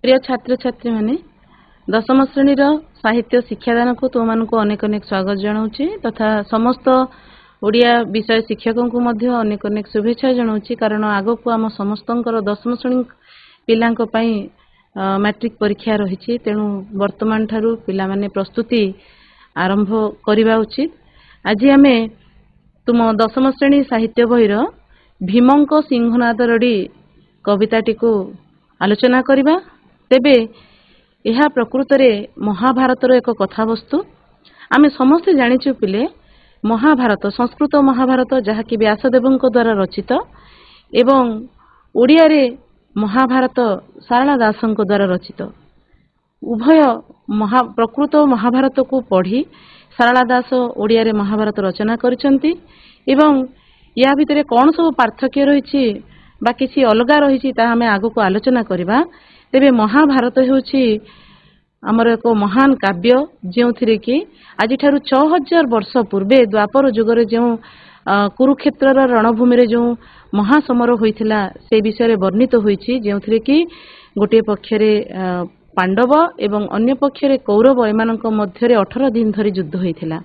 प्रिय छात्र छात्री माने दशम श्रेणी साहित्य शिक्षादान को तुम मानक अनेक अनेक स्वागत जनाऊँगी तथा समस्त ओडिया विषय शिक्षकों को मध्य अनेक अनेक शुभेच्छा जनाऊँगी कारण आग को आम समस्त दशम श्रेणी पिला मैट्रिक परीक्षा रही तेणु वर्तमान ठारू पिला माने प्रस्तुति आरंभ करने उचित। आज आम तुम दशम श्रेणी साहित्य बहिर भीमंक सिंहनाद रड़ी कविताटी को आलोचना करबा। तेबे यह प्रकृत में महाभारतर एक कथावस्तु। आम समस्ते जानिचु पिले महाभारत संस्कृत महाभारत जहाँकि व्यासदेव द्वारा रचित एवं ओडिया रे महाभारत सारला दास द्वारा रचित। उभय प्रकृत महाभारत को पढ़ी सारला दास ओडिया रे महाभारत रचना करिसंती एवं या भितर कौन सब पार्थक्य रही बा किसी अलग रही आम आग को आलोचना करवा। तेबे महाभारत होछि आमर एक महान काव्य जो कि आज 6000 वर्ष पूर्वे द्वापर जुगर जो कुरुक्षेत्र रणभूमि जो महासमर होइथिला से विषय वर्णित होइछि जो कि गोटे पक्षरे पांडव एवं अन्य पक्षरे कौरव एमानक मध्यरे 18 दिन धरी युद्ध होइथिला।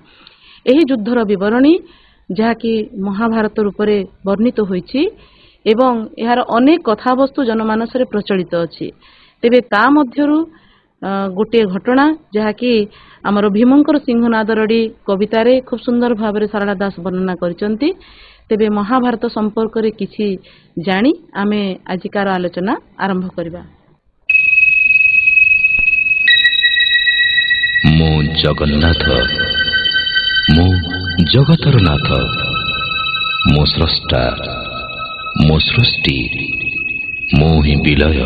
एही युद्धर विवरणी जहाँकि महाभारत रूपरे वर्णित होइछि एवं यार अनेक कथावस्तु जनमानस रे प्रचलित अछि। तेबे ता मध्यरु गोटे घटना जहाँकि आमर भीमंकर सिंहनाद रड़ी कवितारे खूब सुंदर भाव में सारला दास वर्णना करिसंती। तेबे महाभारत संपर्क रे किछि जानी आमे आजिकार आलोचना आरंभ करबा। मो जगन्नाथ मो जगतर नाथ मो स्रष्टा मो सृष्टि मो ही विलय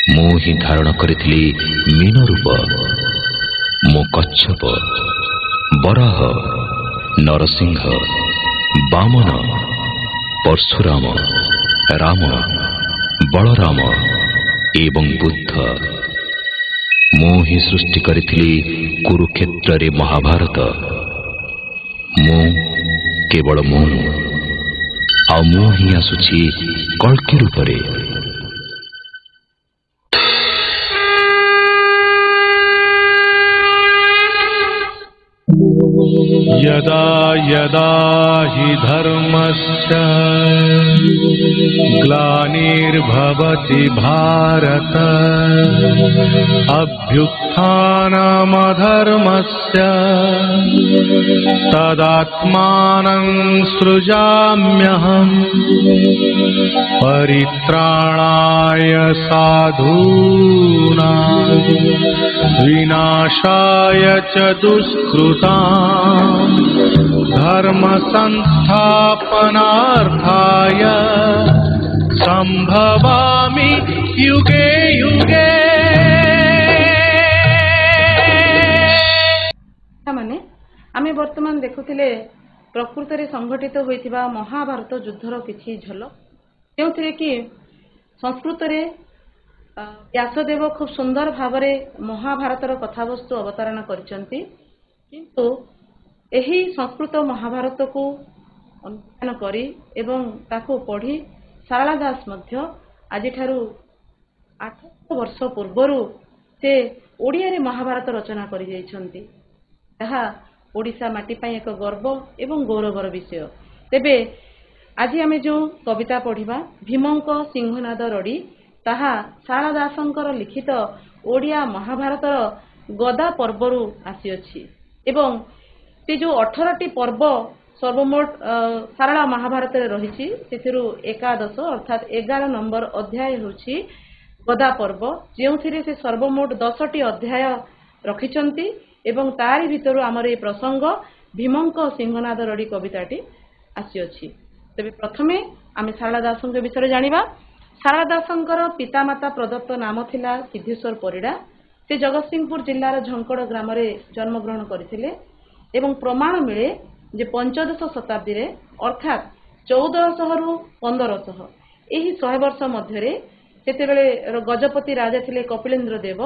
मो ही धारण करिथिली मीन रूप मो कच्छप बराह नरसिंह वामन परशुराम राम बलराम एवं बुद्ध मो ही सृष्टि करिथिली कुरुक्षेत्र रे महाभारत मो केवल मो आ मो ही आसुछि कल्कि रूपरे। यदा यदा हि धर्मस्य ग्लानिर्भवति भारत अभ्युत्थानमधर्मस्य तदात्मानं सृजाम्यहम् परित्राणाय साधूनां विनाशाय च दुष्कृतां धर्म संस्थापनार्थाय संभवामि युगे युगे। माने आमे वर्तमान देखुथिले प्रकृत रे संघटित होइथिबा महाभारत युद्धर किछि झलक जोंथिरे कि संस्कृत रे व्यासदेव खूब सुंदर भाव में महाभारतर कथावस्तु अवतारण करिसंती किंतु एही संस्कृत महाभारत को अनुसंधान करी एवं ताको पढ़ी सारला दास मध्य आज 800 वर्ष पूर्वरु से ओडिया रे महाभारत रचना करि जाइछंती। जहा ओडिशा माटी पई एक गर्व एवं गौरवर विषय। तेबे आज आमे जो कविता पढ़िबा भीमंक सिंहनाद रड़ी ताहा सारला दासंकर लिखित ओडिया महाभारतर गदा पर्वरु आसीअछि एवं से जो 18टी पर्व सर्वमोट सारला महाभारत रही एकादश अर्थात 11 नंबर अध्याय होछि गदा पर्व जो से सर्वमोट 10टी अध्याय रखिचंती एवं तारी भितर आमर ए प्रसंग भीमंक सिंहनाद रड़ी कविताटी आसीअछि। तेबे प्रथमे आमे सारला दासंक विषय जानिबा। सारला दासंकर पितामाता प्रदत्त नाम थिला सिद्धेश्वर परिड़ा। से जगतसिंहपुर जिल्लार झंकड़ ग्राम रे जन्म ग्रहण करथिले एवं प्रमाण मिले जे पंचदश शताब्दी रे अर्थात 1400 रु 1500 एही 100 वर्ष मध्यरे सेतेबेले गजपति राजा थिले कपिलेन्द्र देव।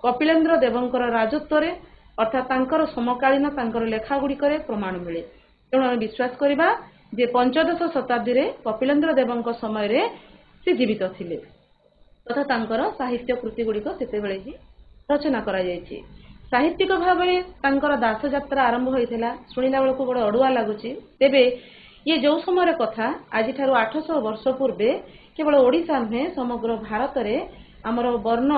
कपिलेन्द्र देवंकर राजत्व रे अर्थात तांकर समकालीन तांकर लेखा गुडी करे प्रमाण मिले। तेणु विश्वास करिबा जे पंचदश शताब्दी रे कपिलेन्द्र देवंक समय रे से जीवित थिले। तथा तांकर साहित्य कृति गुड़िक सेतेबेले ही रचना करा जायछि। साहित्यिक भावे तांकर दास यात्रा आरंभ होइथिला। सुनिला बेलको बड़ अडुआ लागुछि। तेबे ये जो समय कथा आज 800 वर्ष पूर्वे केवल ओडिशा नुहे समग्र भारत रे आमर वर्ण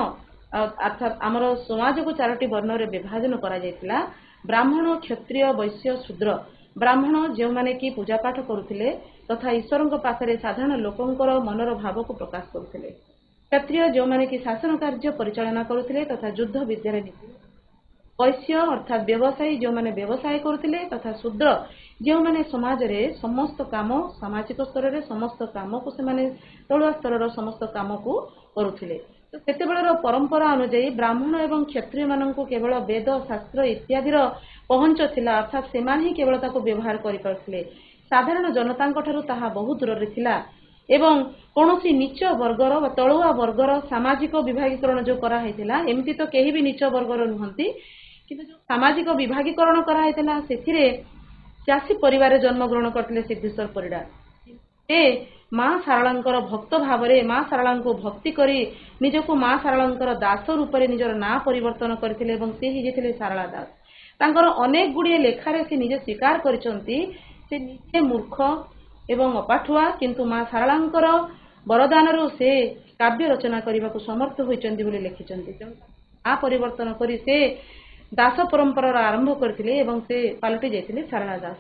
अर्थात आमर समाज को 4टी वर्ण रे विभाजन करा जायतिला। ब्राह्मण, क्षत्रिय, वैश्य, शूद्र। ब्राह्मण जो माने की पूजा पाठ करुथिले तथा ईश्वर पाखरे साधारण लोकंकर मनर भाव को प्रकाश करुथिले। क्षत्रिय जो माने की शासन कार्य परिचालना करुथिले तथा युद्ध विद्या रे निपुण। वैश्य अर्थात व्यवसायी जो माने व्यवसाय करुथिले तथा शूद्र जो माने समाज रे समस्त काम सामाजिक स्तर रे समस्त काम को से माने तळुआ स्तर रो समस्त काम को करुथिले। तो सेतेबेलर परंपरा अनुसार ब्राह्मण एवं क्षत्रिय माननकु केवल वेद शास्त्र इत्यादि पहुंच थिला अर्थात सेमान ही केवल ताको व्यवहार करि परथिले। साधारण जनतांक ठारू ताहा बहुत दूर रे थिला एवं कोनोसी नीच वर्गर व तळुआ वर्गर सामाजिक विभागीकरण जो करा हैतिला एमिति तो केही भी नीच वर्गर नहंती किंतु जो सामाजिक विभागीकरण करा हैतिला सेथिरे चासी परिवार जन्म ग्रहण करथिले सिद्धेश्वर परिडा। ए मां सारलांकर भक्त भावरे मां सारलांको भक्ति करी निजको मां सारलांकर दास रूप रे निजर ना परिवर्तन करथिले एवं से ही जेथिले सारला दास। तांकर अनेक गुडिये लेखारे से निजे स्वीकार करिसंती से निजे मूर्ख एवं अपाठुआ किंतु मां सारलांकर वरदान रो से काव्य रचना करबाको समर्थ होइचंती बोली लिखिचंती। आ परिवर्तन करी से दास परंपरा आरंभ करथिले एवं से पालटी जायथिले सारला दास।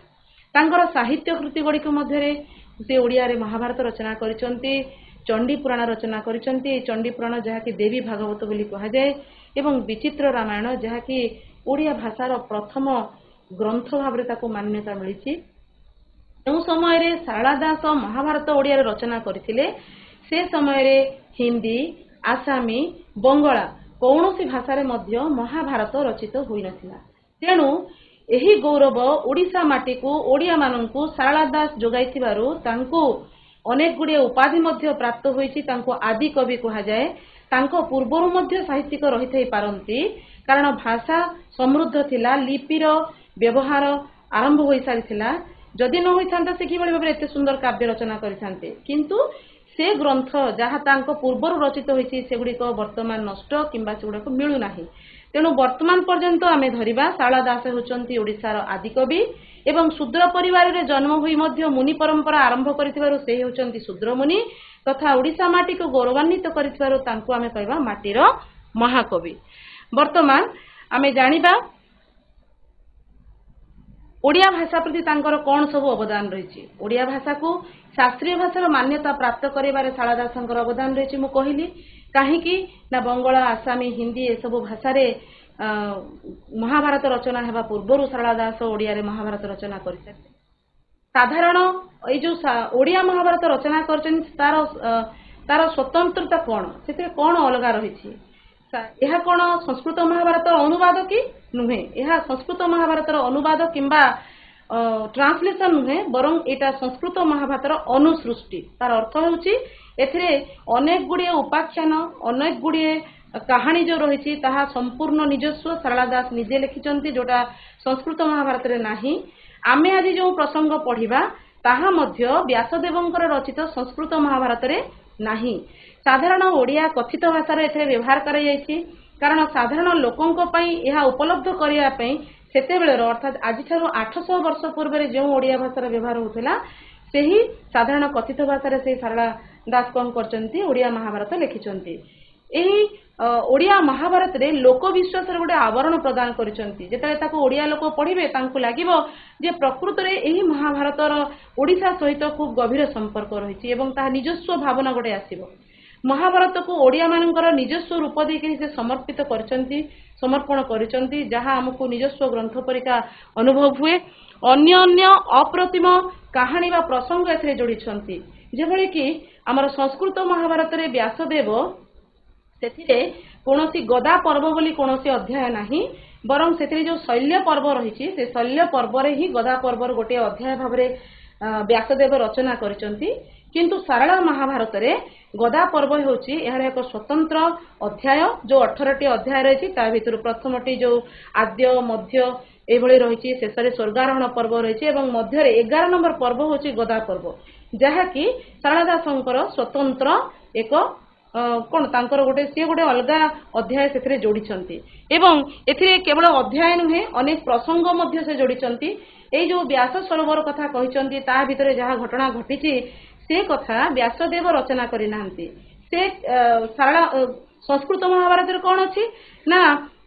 तांकर साहित्य कृति गुड़िक मध्य से ओडिया रे महाभारत रचना करिसंती। चंडी पुराण रचना करिसंती। चंडी पुराण जहा कि देवी भागवत बोली कहा जाय एवं विचित्र रामायण जहा कि ओडिया भाषार प्रथम ग्रंथ भाव रे ताको मान्यता मिलिछि। जो समय रे सारला दास महाभारत ओडिया रे रचना करथिले से समय रे हिंदी, आसामी, बंगला कौनसी भाषा रे मध्य महाभारत रचित होई नथिला। तेणु एही गौरव ओडिशा माटी को ओडिया माननकु सारला दास जोगाइथिबारु तांको अनेक गुडिये उपाधि मध्य प्राप्त होईछि। तांको आदि कवि कहा जाय। तांको पूर्वरु मध्य साहित्यिक रहिथै पारंती कारण भाषा समृद्ध थिला। लिपिर व्यवहार आरंभ होई सारिथिला। जदि न होइथांता से किबळी भाबरे एते सुंदर काव्य रचना करिथांते किंतु से ग्रंथ जहा तांको पूर्वरु रचित होईछि सेगुडी को वर्तमान नष्ट किंबा सेगुडी को मिलु नाही। तेणु वर्तमान पर्यंत आमे धरिबा सारला दास होचंती ओडिसार आदि कवि एवं शूद्र परिवार रे जन्म होई मध्य मुनि परंपरा आरंभ करिथिबारु से होचंती शूद्र मुनि तथा ओडिसा माटी को गौरवान्वित करिथिबारु तांको आमे कहबा माटीर महाकवि। वर्तमान आमे जानिबा ओडिया भाषा प्रति तांकर कोन सब अवदान रहिछि। ओडिया भाषा को शास्त्रीय भाषार मान्यता प्राप्त करिबारे सारला दासंकर अवदान रहिछि। मु कहिली काहेकि ना बंगला, आसामी, हिंदी ए सब भाषा रे महाभारत रचना हेबा पूर्वरु सारला दास ओडिया रे महाभारत रचना करिसे। साधारण ए जो ओडिया महाभारत रचना करछन तार स्वतंत्रता कोन सेते कोन अलगा रहिछि। यह कोन संस्कृत महाभारत अनुवाद कि नुहे। यह संस्कृत महाभारत अनुवाद किंबा ट्रांसलेशन नुहे बरं एटा संस्कृत महाभारत अनुसृष्टि। तार अर्थ होउछि एथिरे अनेक गुडिये उपाख्यान अनेक गुडिये कहानी जो रहिछि ताहा संपूर्ण निजस्व सारला दास निजे लिखिचंती जोटा संस्कृत महाभारत रे नाही। आमे आज जो प्रसंग पढिबा ताहा मध्य व्यासदेवंकर रचित संस्कृत महाभारत रे नाही। साधारण ओडिया कथित भाषा रे एथिरे व्यवहार करा जायछि कारण साधारण लोकंक पई एहा उपलब्ध करिया पई सेतेबेलेर अर्थात आज 800 वर्ष पूर्व जो ओडिया भाषार व्यवहार होता से ही साधारण कथित भाषा से सारला दास कौन करचंती ओडिया महाभारत लिखिचंती। एही ओडिया महाभारत रे लोक विश्वास रे गोटे आवरण प्रदान करिसंती। जेतले ताको ओडिया लोक पढिबे तांको लागिबो जे प्रकृत रे एही महाभारतर ओडिशा सहित खूब गभीर संपर्क रहिछि एवं ता निजस्व भावना गोटे आसीबो। महाभारत को ओडिया मानकर निजस्व रूप देके से समर्पित करचंती समर्पण करिसंती जहा हमकु निजस्व ग्रंथ परिका अनुभव हुए। अन्य अन्य अप्रतिम कहानी वा प्रसंग एथरे जोड़िछंती जेभଳି कि हमर संस्कृत महाभारत रे व्यासदेव सेथिरे कोनोसी गदा पर्व बोली कोनोसी अध्याय नाही बरं सेथिरे जो शल्य पर्व रहिछि से शल्य पर्व रे ही गदा पर्वर गोटे अध्याय भाबरे व्यासदेव रचना करिसंती। किंतु सारला महाभारत रे गदा पर्व होछि एहार एक स्वतंत्र अध्याय जो 18टी अध्याय रहिछि ता भितर प्रथमटी जो आद्य मध्य एभଳି रहिछि शेषरे स्वर्गारोहण पर्व रहिछि एवं मध्य रे 11 नंबर पर्व होछि गदा पर्व जहा कि सारला दासंकर स्वतंत्र एक कौन तांकर गोटे सी गोटे अलगा अध्याय से जोड़ी एवं एथिरे केवल अध्याय नुहे अनेक प्रसंग मध्य से जोड़ी एई जो व्यास सरोवर कथा कहिसंती ता भितरे जहा घटना घटिछि से कथा व्यासदेव रचना करि नाहंती से सारा संस्कृत महाभारत रे कोन अछि ना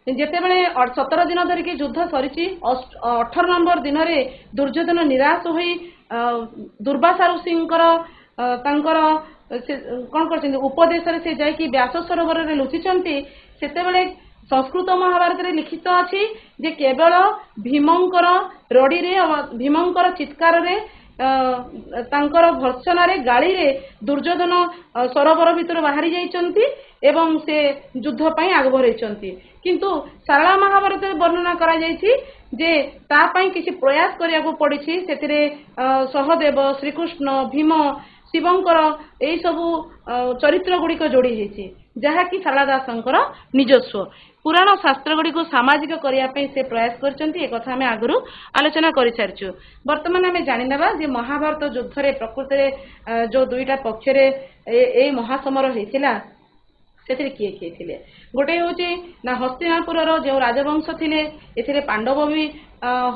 जेते बेले 17 दिन धरिकी युद्ध सरिछि 18 नंबर दिन रे दुर्योधन निराश होई दुर्वासा ऋषिंकर तांकर कौन कर उपदेश से जाकि व्यास सरोवर रे लुचिचंती सेते बेले संस्कृत महाभारत रे लिखित अछि जे केवल भीमंकर रडी रे भीमंकर चित्कार रे तांकर भर्त्सना रे गाड़ी रे दुर्योधन सरोवर भितर बाहरी जाइचंती एवं से युद्ध पई आग भरैचंती किंतु सारा महाभारत वर्णना करा जायछि जे ता पई किछि प्रयास करिया को पड़िछि सेतिरे सहदेव श्रीकृष्ण भीम शिवंकर एई सबु चरित्र गुड़िक जोड़ी हेछि जहाँकि शारदा दासंकर निजस्व पुराण शास्त्र गुड़ी को सामाजिक करने से प्रयास करछंती एक कथा हमें आगु आलोचना कर सारिछु वर्तमान हमें जानिनेबा जे महाभारत युद्ध रे प्रकृति रे जो दुईटा पक्ष रे ए महासमर हेतिला सेथिरे किए किए थिले गोटे होची ना हस्तिनापुर रो जो राजवंश थिले एथिरे पांडव भी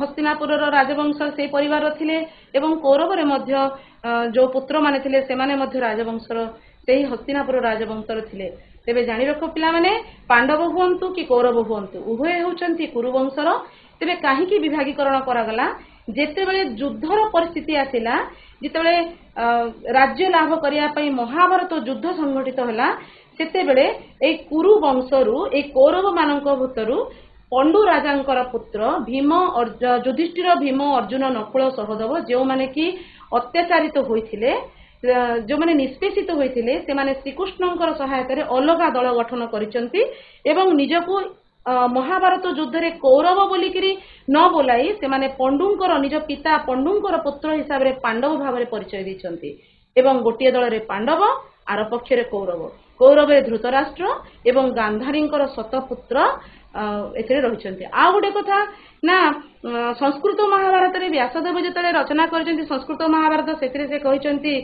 हस्तिनापुर रो राजवंश से परिवार थिले एवं कौरव रे मध्य जो पुत्र माने थिले से माने मध्य राजवंशर सेही हस्तिनापुर राजवंशर थिले तेबे जानि रखो पिला माने पांडव हुअंतु कि कौरव हुअंतु उभय होचंती कुरुवंशर तेबे काहीकि विभागीकरण करागला जेतेबेले युद्धर परिस्थिति आसिला जेतेबेले राज्य लाभ करिया पई महाभारत युद्ध संघटित होला सेतेबेले ए कुरु वंशरु ए कौरव मानक भूतरु पंडु राजांकर पुत्र भीम युधिष्ठिर भीम अर्जुन नकुल सहदेव जो माने कि अत्याचारित होइथिले जो माने निष्पेषित होइथिले से माने श्रीकृष्णंकर सहायता रे अलगा दल गठन करिसंती एवं निजको महाभारत युद्ध रे कौरव बोलिकरी न बोलाई से माने पंडुंकर निज पिता पंडुंकर पुत्र हिसाब रे पांडव भाव रे परिचय दिसंती एवं गोटिए दल रे पांडव आर पक्ष रे कौरव कौरव रे धृतराष्ट्र एवं गांधारींकर शतपुत्र एथिरे रहिसंती आ गोटे कथा ना संस्कृत महाभारत रे व्यासदेव जेतले रचना करचंती संस्कृत महाभारत सेथिरे से कहिसंती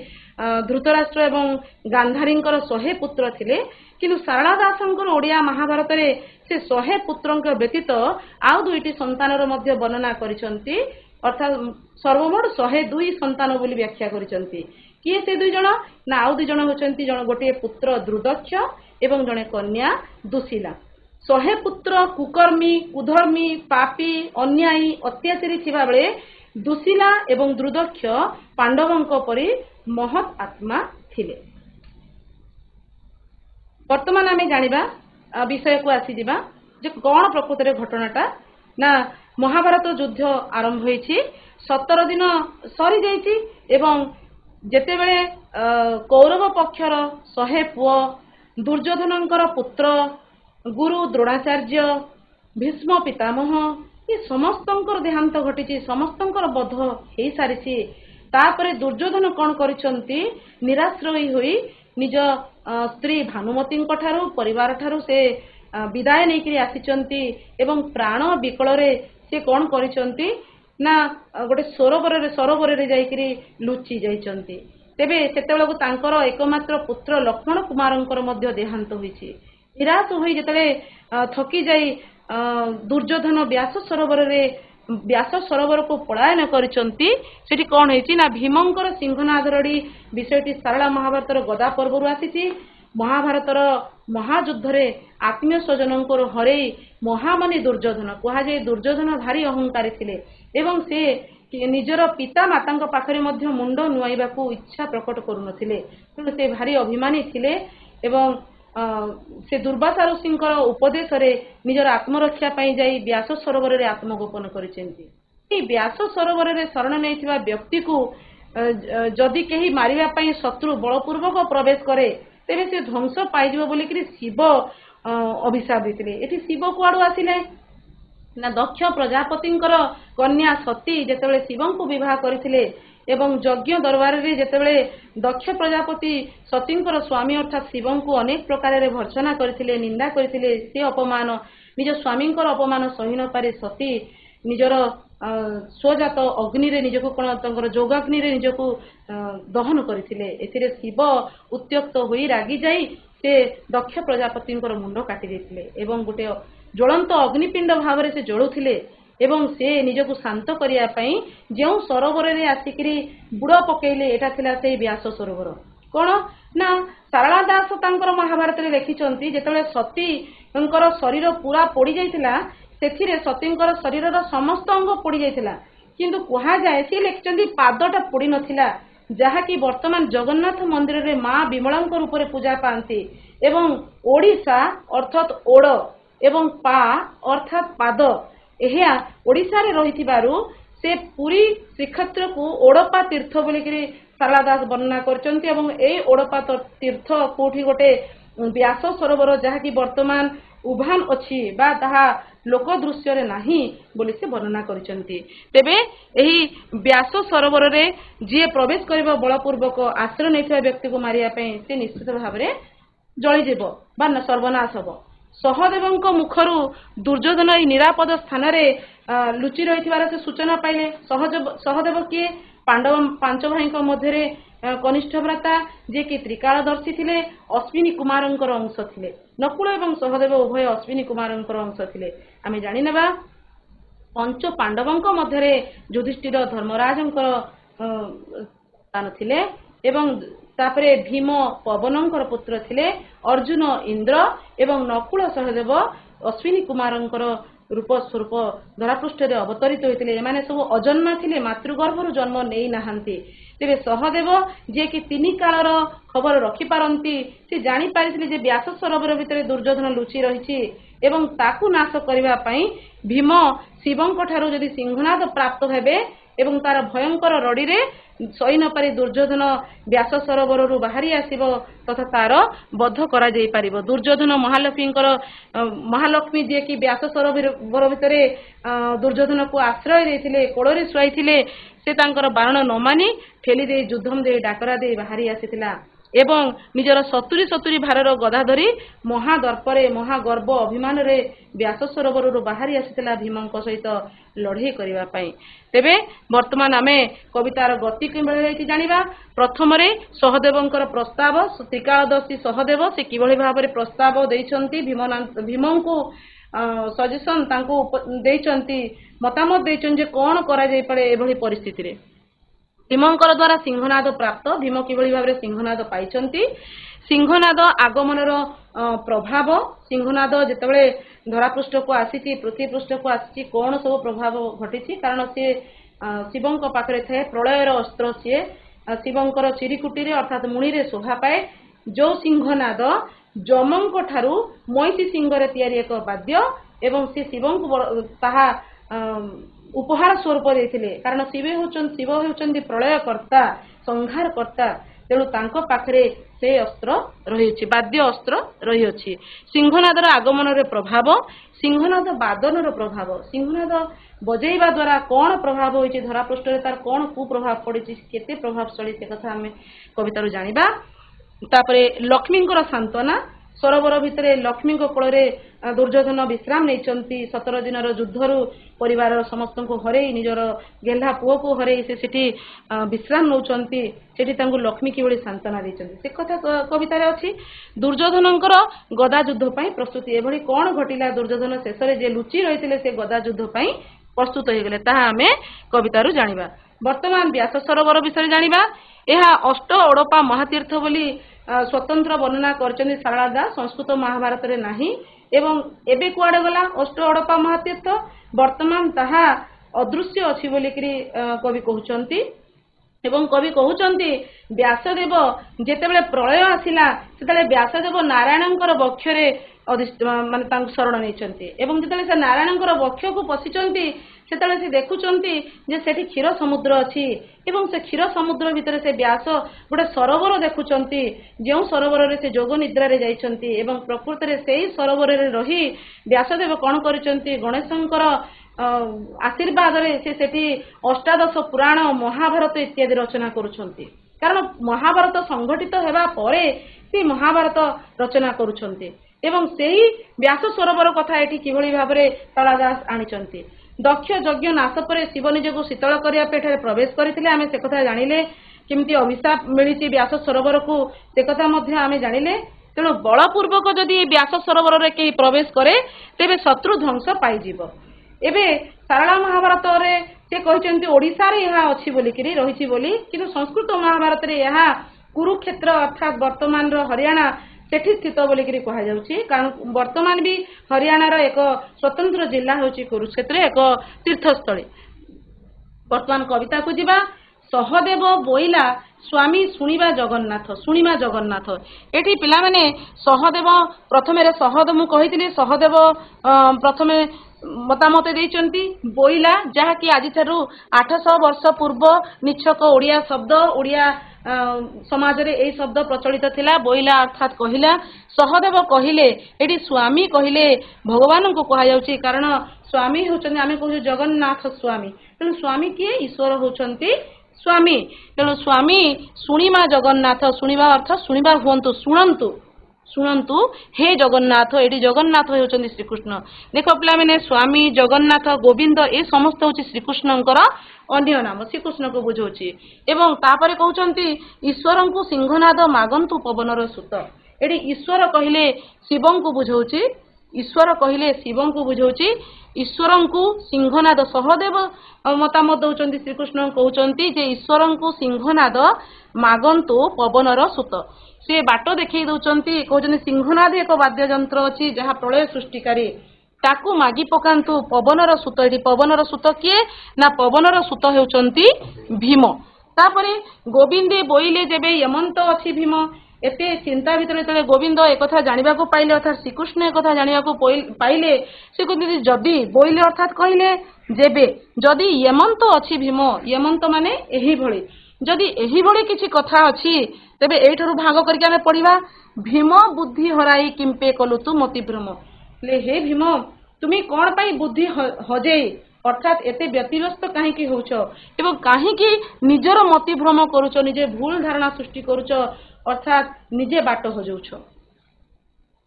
धृतराष्ट्र एवं गांधारींकर 100 पुत्र थिले किंतु शारदा दासंकर ओडिया महाभारत रे से 100 पुत्रंक व्यतीत आउ दुईटी संतानर मध्य वर्णना करिसंती अर्थात सर्वमोट 102 संतान बोली व्याख्या करिसंती किए से दुई जण ना आउ दुई जण होचंती जण गोटे पुत्र द्रुदक्ष एवं जणे कन्या दुशीला 100 पुत्र कुकर्मी कुधर्मी पापी अन्यायी अत्याचारी थिबा बेले दुशीला एवं द्रुदक्ष पांडवंक परि महत आत्मा थिले वर्तमान आमे जानिबा विषय को आसी दिबा जे कोन प्रकृति रे घटनाटा ना महाभारत युद्ध आरंभ होईछि 17 दिन सरी जाईछि एवं जेते बेले कौरव पक्षर 100 पुओ दुर्योधनंकर पुत्र गुरु द्रोणाचार्य भीष्म पितामह ये समस्तंकर देहांत घटी समस्तंकर बध हो सारी तापरे दुर्योधन कौन करिसंती निराश्रयी होई निज स्त्री भानुमती परिवार ठारू से विदाय नहीं आसीचंती एवं प्राण विकल रे से कौन करिसंती ना गोटे सरोवर रे जाइकरी लुचि जाइचंती तेबे सेतेबेलकु तांकर एकमात्र पुत्र लक्ष्मण कुमारंकर मध्य देहांत होईछि निराश होई जेतले थकी जाई दुर्योधन व्यास सरोवर को पलायन करिसंती सेठी कोन हेछि ना भीमंकर सिंहनादरडी विषयटी सारला महाभारतर गदा पर्वरु आसीछि महाभारतर महायुद्ध रे आत्मीय स्वजनंकर हरे महामनी दुर्योधन कहा जाय दुर्योधन भारी अहंकारी थिले एवं से निजर पिता माता पाखरे मध्य मुंड नुआइबाकू इच्छा प्रकट करू नथिले से भारी अभिमानी थिले एवं से दुर्वासा ऋषिंकर उपदेश रे निजर आत्मरक्षा पाई जाई व्यास सरोवर रे आत्मगोपन करिसेंती व्यास सरोवर रे शरण नैथिबा व्यक्ति को जदि केही मारिबा पाई शत्रु बलपूर्वक प्रवेश करे तेबे से ध्वंस पाइजिबो बोली कि शिव अभिशाप देथिले एठी शिव कुआडू आसिले ना दक्ष प्रजापतिंकर कन्या सती जेतेबेले शिवं को विवाह करथिले एवं यज्ञ दरबार रे जेतेबेले दक्ष प्रजापति सतींकर स्वामी अर्थात शिवं को अनेक प्रकार रे भर्त्सना करथिले निंदा करथिले से अपमान निज स्वामींकर अपमान सही न पारे सती निजर स्वजात अग्नि रे निजको कोन तंकर जोगाग्नि रे निजको दहन करथिले एथिरे शिव उत्त्यक्त होई रागी जाई से दक्ष प्रजापति मुंड काटी देथिले एवं गोटे ज्वलंत अग्निपिंड भाव से जलुथिले एवं से निजको शांत करिया पई जेउ सरोवर रे आसिकरी बुड़ पकेइले एटा थिला से व्यास सरोवर कोन ना सारला दास तांकर महाभारत रे लिखिचंती जेतले सतींकर शरीर पूरा पोड़ी जाइतिला सेथिरे सतींकर शरीरर समस्त अंग पोड़ी जाइतिला किंतु कहा जाए से लिखिचंती पादटा पोड़ी नथिला जहा कि वर्तमान जगन्नाथ मंदिर रे मां विमलांक रूप रे पूजा पांती एवं ओडिशा अर्थात ओड़ एवं पा अर्थात पाद एहा ओडिशा रे रहिथिबारु से पुरी श्रीक्षेत्र को ओड़पा तीर्थ बोलिकरी सारला दास वर्णना करचंती एवं ए ओड़पा तीर्थ कोठी गोटे व्यास सरोवर जहा कि वर्तमान उभान अछि बा ताहा लोक दृश्य रे नाही बोली से वर्णना करचंती तेबे एही व्यास सरोवर रे जे प्रवेश करबो बलपूर्वक आश्रय नैथिबा व्यक्ति को मारिया पे से निश्चित भाव रे जळी जेबो बा सर्वनाश हबो सहदेवଙ୍କ मुखरु दुर्योधन निरापद स्थान रे लुचि रहिथिबार से सूचना पाइले सहदेव किए पांडव पांच भाई मध्य कनिष्ठ भ्राता जे कि त्रिकालदर्शी थिले अश्विनी कुमारंकर अंश थिले नकुल एवं सहदेव उभय अश्विनी कुमारंकर अंश थिले आमे जानि नेबा पंच पांडवଙ୍କ मध्य युधिष्ठिर धर्मराजंकर स्थान थिले एवं तापरे भीम पवनंकर पुत्र थिले अर्जुन इंद्र एवं नकुल सहदेव अश्विनी कुमारंकर रूप स्वरूप धरापृष्ठ अवतरित होते एमाने सब अजन्मा थिले मातृगर्भर जन्म नहीं नहांती तेरे सहदेव जे कि तीन कालर खबर रखि पारंती से जानि पारिथिले जे व्यास सरोवर भितर दुर्योधन लुचि रहिछि एवं ताकू नाश करिबा पई भीम शिवंक ठारू जदि सिंहनाद प्राप्त हेबे एवं तार भयंकर रड़ी रे सही न पारि दुर्योधन व्यास सरोवर रु बाहरी आसीबो तथा तार बद्ध करा जाई पारिबो दुर्योधन महालक्ष्मी जे कि व्यास सरोवर भितरे दुर्योधन को आश्रय देथिले कोड़रे सुआइथिले से तांकर बारण न मानी ठेली दे युद्धम दे डाकरा दे बाहरी आसीथिला एवं निजर 70 भारर गदा धरी महादर्परे महागर्व अभिमान रे व्यास सरोवर रु बाहरी आसीथिला भीमंक सहित लड़ाई करिवा पई तेबे वर्तमान आमे कवितार गति किबळी जानिबा प्रथम रे सहदेवंकर प्रस्ताव त्रिकालदर्शी सहदेव से किबळी भाबरे प्रस्ताव दैछंती भीमंको सजेशन तांको दैछंती मतामत दैछन जे कोन करा जाय पड़े एभली परिस्थिति रे भीमंकर द्वारा सिंहनाद प्राप्त भीम किभଳି भाबरे सिंहनाद पाइछंती सिंहनाद आगमनर प्रभाव सिंहनाद जेतेबेले धरापृष्ठ को आसीची पृथ्वी पृष्ठ को आसीची कोन सब प्रभाव घटिची कारण से शिवंक पाखरे थे प्रलयर अस्त्र से शिवंकर चिरिकुटी रे अर्थात मुनि रे शोभा पाए जो सिंहनाद जमंक ठारू मोइती सिंह रे तयारी एक वाद्य एवं से शिवंक ताहा उपहार स्वरूप देथिले कारण शिव होचंती प्रलयकर्ता संहारकर्ता तेणु तांको पाखरे से अस्त्र रही वाद्य अस्त्र रही सिंहनादर आगमन प्रभाव सिंहनाद बादनर प्रभाव सिंहनाद बजेଇବା द्वारा कौन प्रभाव होइछि धरापृष्ठ रे तार कौन कुप्रभाव पड़ी केते प्रभावशाली से कथा हमें कवितार जानिबा तापरे लक्ष्मींकर सांत्वना सरोवर भितर लक्ष्मी कोल दुर्योधन विश्राम नहीं 17 दिन युद्धरु परिवार समस्त को हरई निजर गेल्हा पुओ को हरई से विश्राम नौचंती लक्ष्मी किभଳି सांत्वना देइचंती से कथा कवितार अछि दुर्योधनंकर गदा युद्ध पई प्रस्तुति एभଳି कोन घटिला दुर्योधन शेष रे जे लुचि रहिथिले से गदा युद्ध पई प्रस्तुत हो गले ताहा हमें कवितारु जानिबा वर्तमान व्यास सरोवर विषय जानिबा एहा अष्ट ओड़पा महातीर्थ बोली स्वतंत्र वर्णना करचंदी सारला दास संस्कृत महाभारत रे नाही एवं एबे कुआडे गला अष्ट ओड़पा महातीर्थ वर्तमान ताहा अदृश्य अछि बोली करी कवि कहउचंती एवं कवि कहउचंती व्यासदेव जेतेबेले प्रलय आसिला सेतेबेले व्यासदेव नारायणंकर वक्षरे माने तांको शरण नैचंती एवं जेतेबेले से नारायणंकर वक्ष को पसिचंती सेतेबेले से देखुचंती जे सेठी क्षीर समुद्र अछि एवं से क्षीर समुद्र भितर से व्यास गोटे सरोवर देखुचंती जो सरोवर रे से जोग निद्रा रे जाइचंती एवं प्रकृति रे सेही सरोवर रे रही व्यासदेव कोन करिचंती गणेशंकर आशीर्वाद रे से सेठी अष्टादश पुराण महाभारत इत्यादि रचना करुछंती कारण महाभारत संगठित हेबा परे से महाभारत रचना करुछंती एवं सेही व्यास सरोवर कथा एठी किभଳି भाबरे सारला दास आनिचंती दक्ष यज्ञ नाश पर शिव निजको शीतल करिया पेठरे प्रवेश करथिले आमे से कथा जानिले केमती अभिशाप मिलिछि व्यास सरोवर को से कथा मध्ये आमे जानिले तेणु बलपूर्वक जदि व्यास सरोवर रे केही प्रवेश करे तेबे शत्रु ध्वंस पाइजिव। एबे सारला महाभारत रे से कहते ओडिशा रे यहाँ अच्छी बोलिकी रही बोली, किंतु संस्कृत महाभारत रे यहाँ कुरुक्षेत्र अर्थात वर्तमान हरियाणा सेठी स्थित बोलिकी कह जाउछि। कारण वर्तमान भी हरियाणा रो एक स्वतंत्र जिला होछि कुरुक्षेत्र, एक तीर्थस्थली। वर्तमान कविता को जीवा। सहदेव बोइला स्वामी शुणिबा जगन्नाथ, शुणिबा जगन्नाथ। एठी पिला माने सहदेव प्रथमे सहदेव मु कहितली सहदेव प्रथमे मतामत देइचंती बोइला, जहाँकि आज 800 वर्ष पूर्व निछक ओडिया शब्द, ओडिया समाज रे एई शब्द प्रचलित थिला। बोइला अर्थात कहिला। सहदेव कहिले, एठी स्वामी कहिले भगवान को कहा जाउछि, कारण स्वामी होचंती आमे कहू जगन्नाथ स्वामी। तेणु स्वामी किए? ईश्वर होचंती स्वामी। तेणु स्वामी शुणिमा जगन्नाथ, शुणिबा अर्थ शुणिबा हुअन्तु, शुणन्तु शुणन्तु हे जगन्नाथ। एटी जगन्नाथ होचंती श्रीकृष्ण। देख पिला माने स्वामी जगन्नाथ गोविंद ए समस्त होची श्रीकृष्णଙ୍କର अन्य नाम, श्रीकृष्ण को बुझौछि। एवं तापरे कहउचंती ईश्वरन को सिंहनाद मागंतु पवनर सुत। एटी ईश्वर कहिले शिवं को बुझौछि, ईश्वर कहिले शिवं को बुझौछि। ईश्वरन को सिंहनाद सहदेव मतामत दउचंती श्रीकृष्ण कहउचंती जे ईश्वरन को सिंहनाद मागंतु पवनर सुत। से बाट देखै दउचंती, कहउचंती सिंहनाद एक वाद्य यंत्र अछि जहा प्रलय सृष्टिकारी, ताकू मागी पकांतु पवनर सुत। एटी पवनर सुत किए ना? पवनर सुत हेउचंती भीम। तापरे गोविंदे बोइले जेबे यमंत अछि भीम। एते चिंता भितर जेतले गोविंद एकथा जानिबा को पाइले, अर्थात श्रीकृष्ण एकथा जानिबा को पाइले, से कहते जदि बोइले अर्थात कहिले जेबे जदि यमंत अछि भीम, यमंत माने एही भଳି, जदि एही भଳି किछि कथा अछि तेबे एठरू भाग करके आमे पढिबा। भीम बुद्धि हराई किंपे कलु तु मति भ्रम। ले हे भीम तुमी कोन पाई बुद्धि हजेई, अर्थात एते व्यतिव्यस्त काहेकि होउछ एवं काहेकि निजर मति भ्रम करूछ, निजे भूल धारणा सृष्टि करूछ, अर्थात निजे बाट हो जाउछ।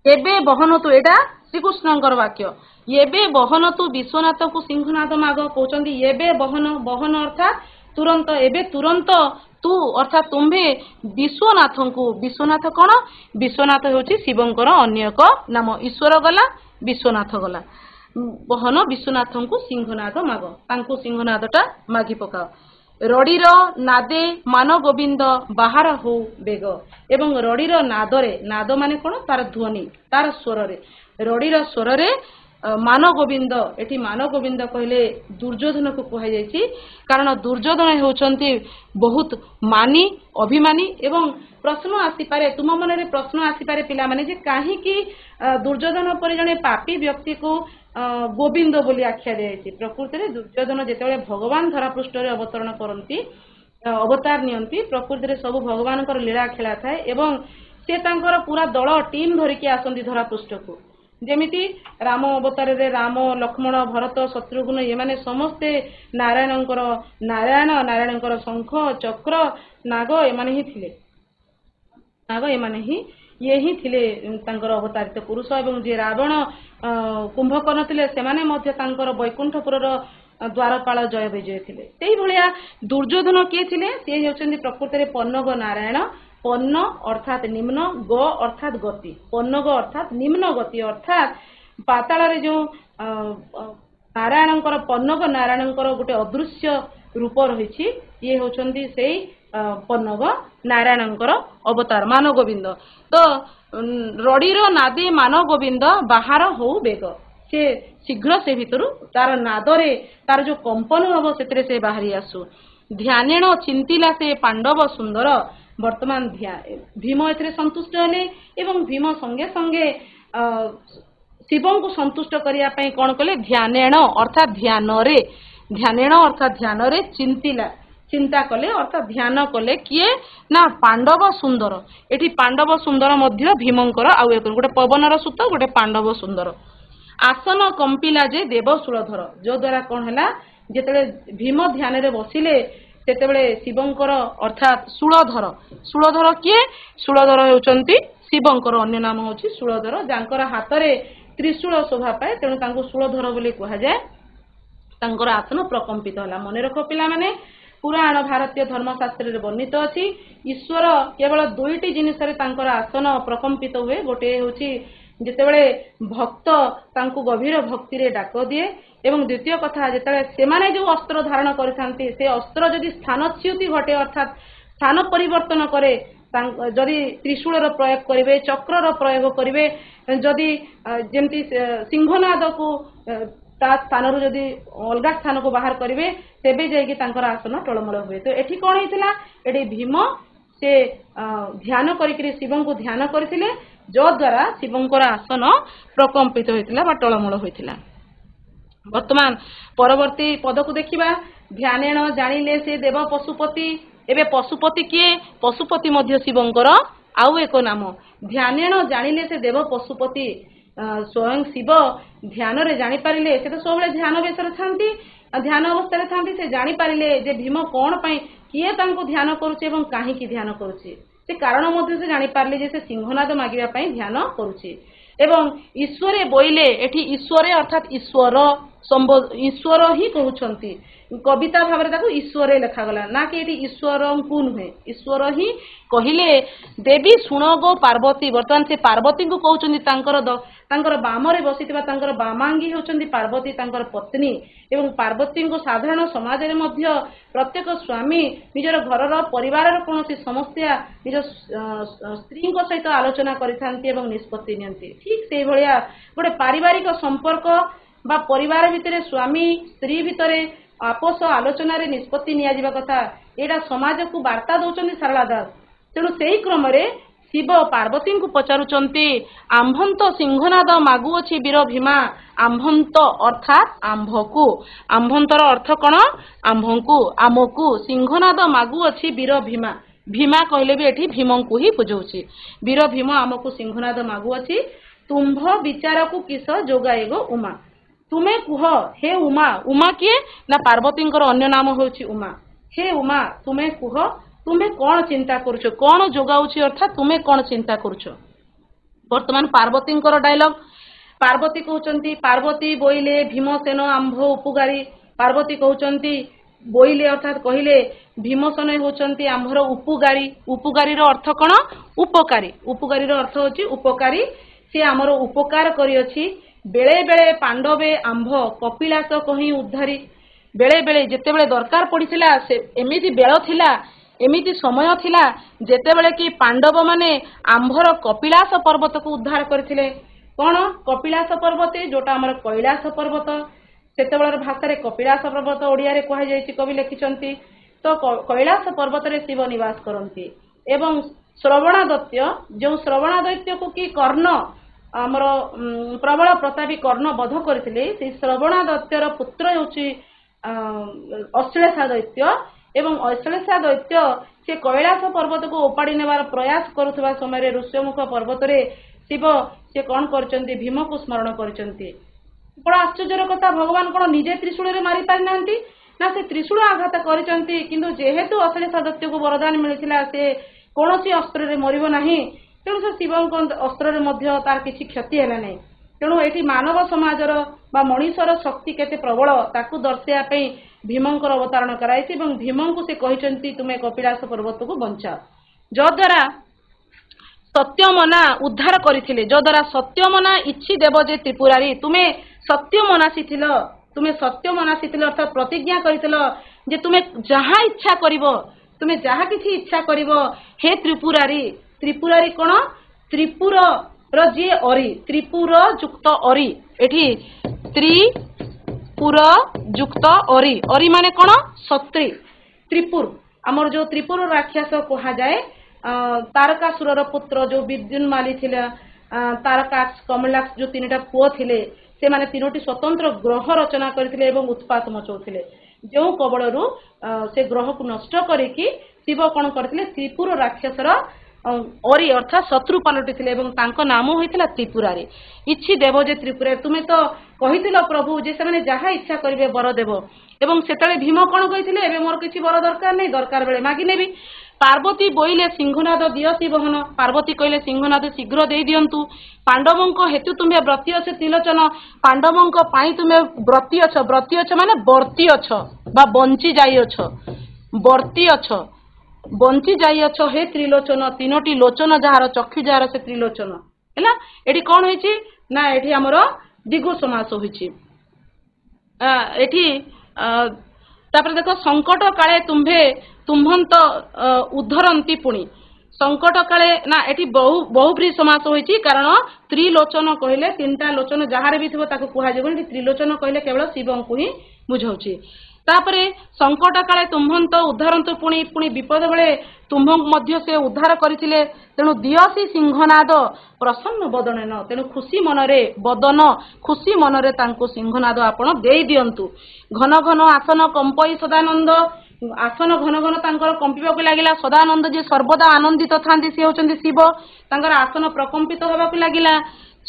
एबे बहन तु, एटा श्रीकृष्णଙ୍କର वाक्य। एबे बहन तु विश्वनाथ को सिंहनाद माग कहउचंती। एबे बहन, बहन अर्थात तुरंत, एबे तुरंत तू अर्थात तुम्भे विश्वनाथ को, विश्वनाथ कौन? विश्वनाथ होची शिवंकर अन्य एक नाम। ईश्वर गला, विश्वनाथ गला। बहन विश्वनाथ को सिंहनाद माग, तांको सिंहनादटा मागी पकाओ। रडीर नादे मान गोविंद बाहर हो बेग। एवं रडीर नादरे, नाद माने कोन? तार ध्वनि, तार स्वर रे, रडीर स्वर रे मान गोविंद। एठी मान गोविंद कहले दुर्योधन को कह जायछि, कारण दुर्योधन होचंती बहुत मानी, अभिमानी। एवं प्रश्न आसी पारे, तुम मन रे प्रश्न आसी पारे पिला माने जे काहे कि दुर्योधन पर जने पापी व्यक्ति को गोविंद बोली आख्या दियाछि। प्रकृति रे दुर्योधन जेतेबेले भगवान धरापृष्ठ रे अवतरण करंती, अवतार नियंती, प्रकृति रे सब भगवानकर लीला खेला थाए एवं से तांकर पूरा दल टीम धरिकी आसंती धरापृष्ठ को। जेमिति राम अवतार रे राम, लक्ष्मण, भरत, शत्रुघ्न ये माने समस्ते नारायणंकर, नारायणंकर शंख, चक्र, नाग एमाने ही थिले, नाग एमाने ही ये ही थिले तांकर अवतारित पुरुष। एवं जे रावण कुंभकर्ण थिले सेमाने मध्य तांकर वैकुंठपुरर द्वारपाल जय विजय थिले। सेही भलिया दुर्योधन किए थिले? से हेउचंती प्रकृति रे पन्नग नारायण। पन्न अर्थात निम्न, ग अर्थात गति, पन्नग अर्थात निम्न गति, अर्थात पाताल रे जो नारायणंकर, पन्नग नारायणंकर गोटे अदृश्य रूप रही, ये होचंती सेही पन्नग नारायणंकर अवतार मान गोविंद। तो रडीर नादे मान गोविंद बाहर हो बेग। से शीघ्र से भितर तार नादरे तार जो कंपन हम से बाहरी आसु। ध्यानेण चिंतिला से पांडव सुंदर। वर्तमान भीम ए संतुष्ट हेले एवं भीम संगे संगे शिव को संतुष्ट करने कौन कले? ध्यानेण अर्थात ध्यान रे, ध्यानेण अर्थात ध्यान रे चिंतिला, चिंता कले अर्थात ध्यान कले किए ना? पांडव सुंदर। एठी पांडव सुंदर मध्य भीमंकर आउ एक गोटे पवनर सुत, गोटे पांडव सुंदर। आसन कंपिला जे देव शूलधर, जो द्वारा कौन है जेते भीम ध्यान रे बसिले सेतेबेले शिवंकर अर्थात शूलधर। शूलधर किए? शूलधर होचंती शिवंकर अन्य नाम होची शूलधर, जांकर हाथ रे त्रिशूल शोभा पाए, तेणु तांको शूलधर बोली कहा जाए। तांकर आसन प्रकंपित होला। मन रख पिला माने पुराण भारतीय धर्मशास्त्र वर्णित अच्छी ईश्वर केवल दुईटी जिनिस आसन प्रकम्पित हुए गोटे हूँ जितेबले भक्त तांको गभीर भक्ति रे डाक दिए एवं द्वितीय कथा जितेबले सेमाने जो अस्त्र धारण करथांती से अस्त्र जदि स्थानच्युति घटे अर्थात स्थान परिवर्तन करे जदि त्रिशूल प्रयोग करेंगे चक्र प्रयोग करेंगे जदि जमती सिंहनाद को स्थान जदि अलग स्थान को बाहर करेंगे तेबे जाइए आसन टलमल हुए। तो एठी कौन होता ये भीम से ध्यान करी शिव को ध्यान करथिले जो द्वारा शिवंकर आसन प्रकम्पित होता बा टलमल होता। वर्तमान परवर्ती पद को देखा ध्यानेण जानिले से देव पशुपति एबे पशुपति किए पशुपति मध्य शिवंकर आउ एक नाम ध्यानेण जानिले से देव पशुपति स्वयं शिव ध्यान रे जानि पारिले से तो सब ध्यान बेसर थांती ध्यान अवस्था थांती से जानि पारिले जे भीम कौन पाई किए तांको ध्यान करूचे एवं काहे की ध्यान करूचे से कारण मध्य से जानि पारले जे से सिंहनाद मागिबा पाई ध्यान करूचे एवं ईश्वरे बोइले एठी ईश्वरे अर्थात ईश्वर ही कहउछंती कविता भाव में ईश्वर लिखागला ना कि ईश्वर को नुहे ईश्वर ही कहले देवी शुण गो पार्वती वर्तमान से पार्वती को कहते बाम बसी बामांगी होती पार्वती पत्नी एवं पार्वती को साधारण समाज में प्रत्येक स्वामी निजर घर परिवार कौन समस्या निज स्त्री सहित आलोचना कर निष्पत्ति नियंती ठीक से भाया गोटे पारिवारिक संपर्क बा परिवार भितर स्वामी स्त्री भितर आपस आलोचन निष्पत्ति निया कथा यहाँ समाज को वार्ता दौरान सारला दास तेणु से क्रम शिव पार्वती को पचारुचंती आंभंत सिंहनाद मागुअछि वीर भीमा आंभंत अर्थात आंभ को आंभंतर अर्थ कौन आंभ को आमको सिंहनाद मागुअछि वीर भीमा भीमा कहले भी एठी भीम को ही बुझाऊँ वीर भीम आमको सिंहनाद मागुअछि तुम्भ विचार को किस जोगाएगो उमा तुम्हें कुह हे उमा उमा किए ना पार्वती अन्य नाम होची उमा हे उमा तुम्हें कुह तुम्हें कौन चिंता करुछ कौन जोगाऊँ अर्थात तुम्हें कौन चिंता करुछ। वर्तमान पार्वती डायलॉग पार्वती कहते पार्वती बोइले भीमसेन आंभ उपगारी पार्वती कहते बोइले अर्थात कहले भीमसेन होचंती आंभर उपगारी उपगारी अर्थ कौन उपकारी उपगारी अर्थ होची उपकारी से आमर उपकार करियछि बेले बेले पांडवे आंभ कपिलास कहीं उद्धारी बेले बेले जेते बेले दरकार पड़िथिला से एमिति बेल थिला एमिति समय थिला जेते बेले कि पांडव माने आंभर कपिलास पर्वत को उद्धार करथिले कौन कपिलास पर्वत जोटा आमर कैलास पर्वत सेते बेलर भाषा रे कपिलास पर्वत ओडिया रे कहा जायछि कवि लिखिचंती तो कैलास पर्वत रे शिव निवास करंती एवं श्रवणादैत्य जो श्रवणादैत्य को कि कर्ण आमर प्रबल प्रतापी कर्ण बध करथिले से श्रवणादैत्यर पुत्र होची अश्लेषा दैत्य एवं अश्लेषा दैत्य से कैलास पर्वत को उपाड़ी नेबार प्रयास करुवा समय ऋष्यमुख पर्वत रे शिव से कौन करचंती भीम को स्मरण करचंती बड़ा आश्चर्यर कथा भगवान कौन निजे त्रिशूल रे मारी पारि नांती ना से त्रिशूल आघात करचंती किंतु जेहेतु अश्लेषा दैत्य को वरदान मिलिथिला से कोनोसी अस्त्र रे मरिबो नाही तेणु से शिव अस्त्र तार किसी क्षति है नहीं तेणु ये मानव समाजर बा मनीषर शक्ति केते प्रबल ताकू दर्शाइवाई भीमंकर अवतारण कराई भीम को से कहते तुम्हें कपिलास पर्वत को बंचाओ जद्वारा सत्यमना उद्धार करथिले जद्वारा सत्यमना इच्छी देव जे त्रिपुरारी तुम्हें सत्य मनासी तुम्हें सत्य मनासी अर्थात प्रतिज्ञा करथिल जे तुम्हें जहाँ इच्छा करिवो तुम्हें जहाँ किसी इच्छा करिवो हे त्रिपुरारी त्रिपुरारी कौन त्रिपुर जी अरी त्रिपुर युक्त अरी एठी त्रिपुर युक्त अरी अरी माने कौन सत्री त्रिपुर आमर जो त्रिपुर राक्षस कहा जाए तारकासुर पुत्र जो विद्युन्माली थिले तारकाक्ष कमलाक्ष जो तीनटा पुओ थिले से माने तीनोटी स्वतंत्र ग्रह रचना करथिले एवं उत्पात मचौथिले जो कबळरू से ग्रह को नष्ट करिकि शिव कौन करथिले त्रिपुर राक्षसर अरी अर्थात शत्रु पलटि थे नाम होता त्रिपुरारी इच्छी देव जे त्रिपुरारी तुम्हें तो कही प्रभु जे से जहाँ इच्छा करेंगे वर देव एवं से भीम कौन कही मोर किसी वर दरकार नहीं दरकार बेले मागी नेबी पार्वती बोइले सिंहनाद दिय शिवहन पार्वती कहले सिंहनाद शीघ्र दे दियंतु पांडवों हेतु तुम्हें व्रती अच्छे त्रिलोचन पांडवों तुम्हें व्रती अछ माने वर्ती अछ बा बंची जाई अछ ବର୍ତ୍ତି ଅଛ ବଞ୍ଚି ଯାଇଅଛ ହେ ତ୍ରିଲୋଚନ ତିନୋଟି ଲୋଚନ ଯାହାର ଚକ୍ଷୁ ଯାହାର ସେ ତ୍ରିଲୋଚନ ହେଲା। ଏଠି କଣ ହେଇଛି ନା ଏଠି ଆମର ଦ୍ୱିଗୁ ସମାସ ହୋଇଛି। ଏଠି ତାପରେ ଦେଖ ସଂକଟ କାଳେ ତୁମ୍ଭନ୍ତ ଉଦ୍ଧରନ୍ତି ପୁଣି ସଂକଟ କାଳେ ନା ଏଠି ବହୁବ୍ରୀ ସମାସ ହୋଇଛି କାରଣ ତ୍ରିଲୋଚନ କହିଲେ ତିନିଟା ଲୋଚନ ଯାହାର ବି ଥିବ ତାକୁ କୁହାଯିବ। ଏଠି ତ୍ରିଲୋଚନ କହିଲେ କେବଳ ଶିବଙ୍କୁ ହିଁ ବୁଝାଉଛି। ତାପରେ ସଂକଟ କାଳେ ତୁମ୍ଭନ୍ତ ଉଦ୍ଧାରନ୍ତୁ ପୁଣି ପୁଣି ବିପଦ ବେଳେ ତୁମ୍ଭଙ୍କୁ ମଧ୍ୟ ସେ ଉଦ୍ଧାର କରିଥିଲେ। ତେଣୁ ଦିଅସି ସିଂହନାଦ ପ୍ରସନ୍ନ ବଦନ ତେଣୁ ଖୁସି ମନରେ ବଦନ ଖୁସି ମନରେ ତାଙ୍କୁ ସିଂହନାଦ ଆପଣ ଦେଇ ଦିଅନ୍ତୁ। ଘନ ଘନ ଆସନ କମ୍ପଇ ସଦାନନ୍ଦ ଆସନ ଘନ ଘନ ତାଙ୍କର କମ୍ପିବାକୁ ଲାଗିଲା। ସଦାନନ୍ଦ ଯିଏ ସର୍ବଦା ଆନନ୍ଦିତ ଥାନ୍ତି ସେ ହେଉଛନ୍ତି ଶିବ। ତାଙ୍କର ଆସନ ପ୍ରକମ୍ପିତ ହେବାକୁ ଲାଗିଲା।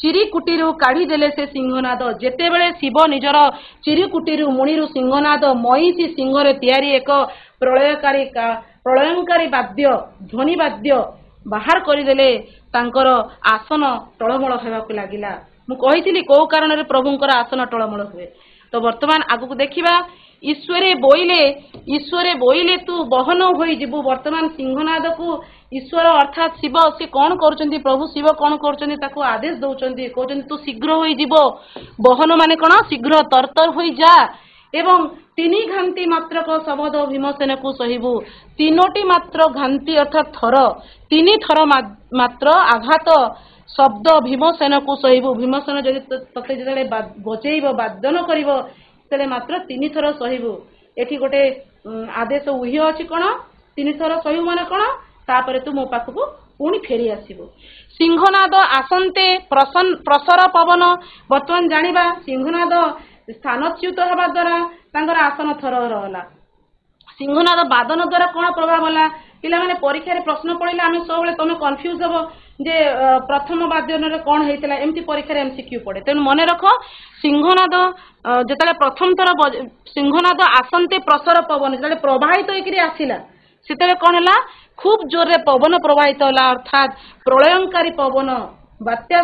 ଚିରିକୁଟିରୁ କାଢିଦେଲେ ସେ ସିଂହନାଦ ଯେତେବେଳେ ଶିବ ନିଜର ଚିରିକୁଟିରୁ ମୁଣିରୁ ସିଂହନାଦ ମଇଁଷି ସିଂହରେ ତିଆରି ଏକ ପ୍ରଳୟଙ୍କାରୀ ବାଦ୍ୟ ଧ୍ୱନି ବାଦ୍ୟ ବାହାର କରିଦେଲେ ତାଙ୍କର ଆସନ ଟଳମଳ ହେବାକୁ ଲାଗିଲା। ମୁଁ କହିଥିଲି କୋଉ କାରଣରେ ପ୍ରଭୁଙ୍କର ଆସନ ଟଳମଳ ହୁଏ। ତ ବର୍ତ୍ତମାନ ଆଗକୁ ଦେଖିବା ଈଶ୍ୱରେ ବୋଇଲେ ତୁ ବହନ ହୋଇଯିବୁ। ବର୍ତ୍ତମାନ ସିଂହନାଦକୁ ଈଶ୍ୱର ଅର୍ଥାତ୍ ଶିବ ସେ କଣ କରୁଛନ୍ତି ପ୍ରଭୁ ଶିବ କଣ କରୁଛନ୍ତି ତାକୁ ଆଦେଶ ଦଉଛନ୍ତି କହୁଛନ୍ତି ତୁ ଶୀଘ୍ର ହୋଇଯିବ। ବହନ ମାନେ କଣ ଶୀଘ୍ର ତରତର ହୋଇଯା ଏବଂ ତିନି ଘାନ୍ତି ମାତ୍ରକ ଶବଦ ଭୀମସେନକୁ ସହିବୁ। ତିନୋଟି ମାତ୍ର ଘାନ୍ତି ଅର୍ଥାତ୍ ଥର ତିନି ଥର ମାତ୍ର ଆଘାତ ଶବ୍ଦ ଭୀମସେନକୁ ସହିବୁ। ଭୀମସେନ ଯଦି ତତେ ଯେତେବେଳେ ବଜେଇବ ବାଦନ କରିବ ସେତେବେଳେ ମାତ୍ର ତିନି ଥର ସହିବୁ। ଏଠି ଗୋଟେ ଆଦେଶ ଉହ୍ୟ ଅଛି କଣ ତିନି ଥର ସହିବୁ ମାନେ କଣ ତାପରେ ତୁ ମୋ ପାଖକୁ ପୁଣି ଫେରି ଆସିବୁ। ସିଂହନାଦ ଆସନ୍ତେ ପ୍ରସର ପବନ ବର୍ତ୍ତମାନ ଜାଣିବା ସିଂହନାଦ ସ୍ଥାନଚ୍ୟୁତ ହେବା ଦ୍ୱାରା ତାଙ୍କର ଆସନ ଥର ହେଲା। ସିଂହନାଦ ବାଦନ ଦ୍ୱାରା କଣ ପ୍ରଭାବ ହେଲା ପିଲାମାନେ ପରୀକ୍ଷାରେ ପ୍ରଶ୍ନ ପଡିଲେ ଆମେ ସବୁବେଳେ ତମେ କନଫ୍ୟୁଜ ହବ ଯେ ପ୍ରଥମ ବାଦ୍ୟନରେ କଣ ହେଇଥିଲା ଏମିତି ପରୀକ୍ଷାରେ ଏମସିକ୍ୟୁ ପଡେ। ତେଣୁ ମନେ ରଖ ସିଂହନାଦ ଯେତେବେଳେ ପ୍ରଥମ ଥର ସିଂହନାଦ ଆସନ୍ତେ ପ୍ରସର ପବନ ଯେତେବେଳେ ପ୍ରବାହିତ ହେଇକରି ଆସିଲା ସେତେବେଳେ କଣ ହେଲା ଖୁବ ଜୋରରେ ପବନ ପ୍ରବାହିତ ହେଲା ଅର୍ଥାତ୍ ପ୍ରଳୟଙ୍କାରୀ ପବନ ବାତ୍ୟା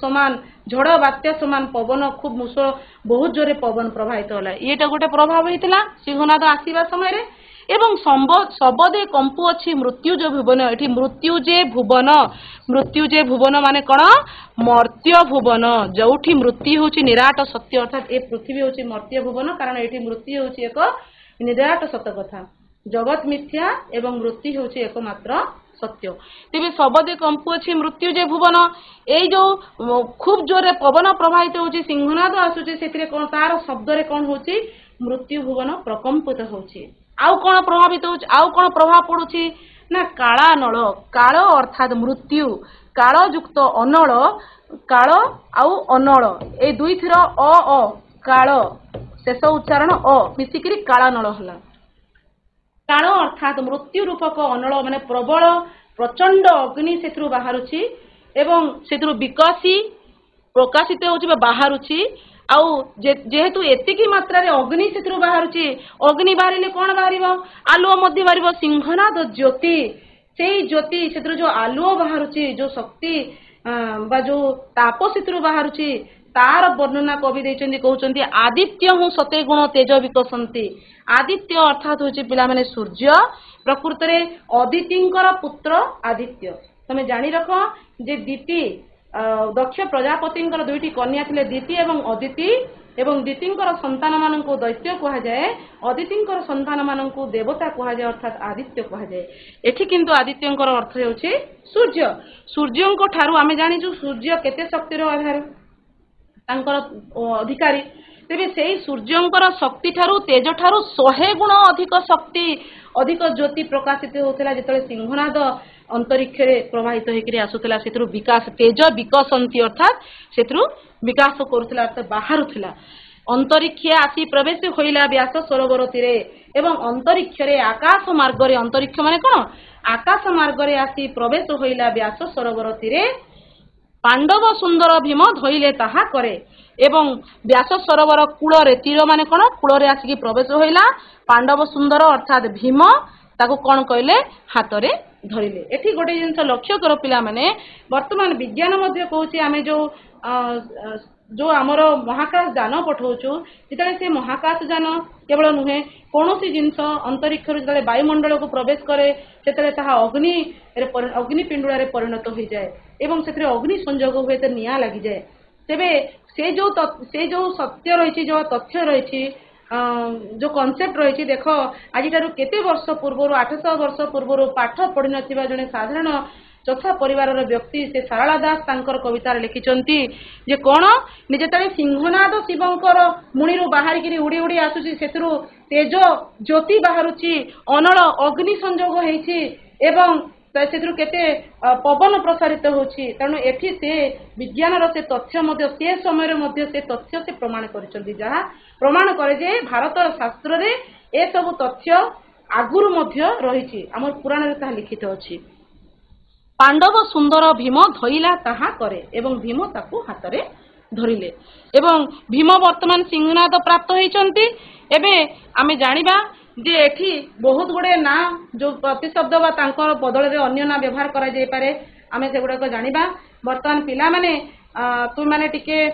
ସମାନ ଝଡ ବାତ୍ୟା ସମାନ ପବନ ଖୁବ ବହୁତ ଜୋରରେ ପବନ ପ୍ରବାହିତ ହେଲା। ଏଇଟା ଗୋଟେ ପ୍ରଭାବ ହେଇଥିଲା ସିଂହନାଦ ଆସିବା ସମୟରେ। ଏବଂ ଶବଦେ କମ୍ପୁ ଅଛି ମୃତ୍ୟୁଜ ଭୁବନ ଏଠି ମୃତ୍ୟୁଜେ ଭୁବନ ମାନେ କଣ ମର୍ତ୍ତ୍ୟ ଭୁବନ ଯୋଉଠି ମୃତ୍ୟୁ ହଉଛି ନିରାଟ ସତ୍ୟ ଅର୍ଥାତ୍ ଏ ପୃଥିବୀ ହଉଛି ମର୍ତ୍ତ୍ୟ ଭୁବନ କାରଣ ଏଠି ମୃତ୍ୟୁ ହଉଛି ଏକ ନିରାଟ ସତ କଥା। ଜଗତ ମିଥ୍ୟା ଏବଂ ମୃତ୍ୟୁ ହେଉଛି ଏକମାତ୍ର ସତ୍ୟ। ତେବେ ଶବଦେ କମ୍ପୁ ଅଛି ମୃତ୍ୟୁଜେ ଭୁବନ ଏଇ ଯୋଉ ଖୁବ ଜୋରରେ ପବନ ପ୍ରବାହିତ ହଉଛି ସିଂହନାଦ ଆସୁଛି ସେଥିରେ କଣ ତାର ଶବ୍ଦରେ କଣ ହଉଛି ମୃତ୍ୟୁ ଭୁବନ ପ୍ରକମ୍ପିତ ହଉଛି। ଆଉ କଣ ପ୍ରଭାବିତ ହଉଛି ଆଉ କଣ ପ୍ରଭାବ ପଡୁଛି ନା କାଳାନଳ କାଳ ଅର୍ଥାତ୍ ମୃତ୍ୟୁ କାଳ ଯୁକ୍ତ ଅନଳ କାଳ ଆଉ ଅନଳ ଏଇ ଦୁଇଥିର କାଳ ଶେଷ ଉଚ୍ଚାରଣ ମିଶିକିରି କାଳାନଳ ହେଲା। କାଳ ଅର୍ଥାତ୍ ମୃତ୍ୟୁ ରୂପକ ଅନଳ ମାନେ ପ୍ରବଳ ପ୍ରଚଣ୍ଡ ଅଗ୍ନି ସେଥିରୁ ବାହାରୁଛି ଏବଂ ସେଥିରୁ ପ୍ରକାଶିତ ହେଉଛି ବା ବାହାରୁଛି। ଆଉ ଯେହେତୁ ଏତିକି ମାତ୍ରାରେ ଅଗ୍ନି ସେଥିରୁ ବାହାରୁଛି ଅଗ୍ନି ବାହାରିଲେ କଣ ବାହାରିବ ଆଲୁଅ ମଧ୍ୟ ବାହାରିବ। ସିଂହନାଦ ଜ୍ୟୋତି ସେଇ ଜ୍ୟୋତି ସେଥିରୁ ଯୋଉ ଆଲୁଅ ବାହାରୁଛି ଯୋଉ ଶକ୍ତି ବା ଯୋଉ ତାପ ସେଥିରୁ ବାହାରୁଛି ତାର ବର୍ଣ୍ଣନା କବି ଦେଇଛନ୍ତି କହୁଛନ୍ତି ଆଦିତ୍ୟ ହୁଁ ସତେ ଗୁଣ ତେଜ ବିକଶନ୍ତି। ଆଦିତ୍ୟ ଅର୍ଥାତ୍ ହଉଛି ପିଲାମାନେ ସୂର୍ଯ୍ୟ ପ୍ରକୃତରେ ଅଦିତିଙ୍କର ପୁତ୍ର ଆଦିତ୍ୟ। ତମେ ଜାଣି ରଖ ଯେ ଦିତି ଦକ୍ଷ ପ୍ରଜାପତିଙ୍କର ଦୁଇଟି କନ୍ୟା ଥିଲେ ଦିତି ଏବଂ ଅଦିତି ଏବଂ ଦିତିଙ୍କର ସନ୍ତାନ ମାନଙ୍କୁ ଦୈତ୍ୟ କୁହାଯାଏ ଅଦିତିଙ୍କର ସନ୍ତାନ ମାନଙ୍କୁ ଦେବତା କୁହାଯାଏ ଅର୍ଥାତ୍ ଆଦିତ୍ୟ କୁହାଯାଏ। ଏଠି କିନ୍ତୁ ଆଦିତ୍ୟଙ୍କର ଅର୍ଥ ହେଉଛି ସୂର୍ଯ୍ୟ। ସୂର୍ଯ୍ୟଙ୍କ ଠାରୁ ଆମେ ଜାଣିଛୁ ସୂର୍ଯ୍ୟ କେତେ ଶକ୍ତିର ଆଧାର ତାଙ୍କର ଅଧିକାରୀ। ତେବେ ସେଇ ସୂର୍ଯ୍ୟଙ୍କର ଶକ୍ତି ଠାରୁ ତେଜ ଠାରୁ 100 ଗୁଣ ଅଧିକ ଶକ୍ତି ଅଧିକ ଜ୍ୟୋତି ପ୍ରକାଶିତ ହେଉଥିଲା ଯେତେବେଳେ ସିଂହନାଦ ଅନ୍ତରୀକ୍ଷରେ ପ୍ରବାହିତ ହେଇକରି ଆସୁଥିଲା ସେଥିରୁ ବିକାଶ ତେଜ ବିକଶନ୍ତି ଅର୍ଥାତ୍ ସେଥିରୁ ବିକାଶ କରୁଥିଲା ଅର୍ଥାତ୍ ବାହାରୁଥିଲା। ଅନ୍ତରୀକ୍ଷ ଆସି ପ୍ରବେଶ ହୋଇଲା ବ୍ୟାସ ସରୋବର ତୀରେ ଏବଂ ଅନ୍ତରୀକ୍ଷରେ ଆକାଶ ମାର୍ଗରେ ଅନ୍ତରୀକ୍ଷ ମାନେ କଣ ଆକାଶ ମାର୍ଗରେ ଆସି ପ୍ରବେଶ ହୋଇଲା ବ୍ୟାସ ସରୋବର ତୀରେ ପାଣ୍ଡବ ସୁନ୍ଦର ଭୀମ ଧଇଲେ ତାହା କରେ ଏବଂ ବ୍ୟାସ ସରୋବର କୂଳରେ ତୀର ମାନେ କଣ କୂଳରେ ଆସିକି ପ୍ରବେଶ ହୋଇଲା ପାଣ୍ଡବ ସୁନ୍ଦର ଅର୍ଥାତ୍ ଭୀମ ତାକୁ କଣ କହିଲେ ହାତରେ ଧରିଲେ। ଏଠି ଗୋଟେ ଜିନିଷ ଲକ୍ଷ୍ୟ କର ପିଲାମାନେ ବର୍ତ୍ତମାନ ବିଜ୍ଞାନ ମଧ୍ୟ କହୁଛି ଆମେ ଯୋଉ जो आमर महाकाश जान पठाऊँ जिते से महाकाश जान केवल नुहे कौन जिनस अंतरिक्ष जो वायुमंडल को प्रवेश करे से अग्निपिंडुड़ा परिणत हो जाए एवं से अग्नि संजोग हुए तो निआ लगी जाए तेबे से जो सत्य रही जो तथ्य रही जो कॉन्सेप्ट रही देख आज केते वर्ष पूर्व 800 वर्ष पूर्व पाठ पढ़ी नथिबा जने साधारण चौथा परिवार व्यक्ति से सारला दास तांकर कवितार लिखिचंती जे कोन निजेतले सिंहनाद शिवंकर मुनिरु बाहर गिरी उड़ी उड़ी आसुची सेतरु तेज ज्योति बाहरुची अनल अग्नि संजोग हेछि एवं सेतरु केते पवन प्रसारित होछि तेणु एठी से विज्ञानर से तथ्य मध्य से समय मध्य से तथ्य से प्रमाण करिसंती जहा प्रमाण करे जे भारत शास्त्र रे ए सब तथ्य आगुरु मध्य रहिछि हमर पुराण रे ता लिखित अछि पांडव सुंदर भीम धइला ताहा करे एवं भीम ताकू हातरे धरिले एवं भीम वर्तमान सिंहनाद प्राप्त होइचंती एबे आमे जानिबा जे एठी बहुत गुडे ना जो प्रतिशब्द बा तांकर बदल रे अन्य ना व्यवहार करा जाय पारे आमे सेगुडा को जानिबा वर्तमान पिला माने तु माने टिके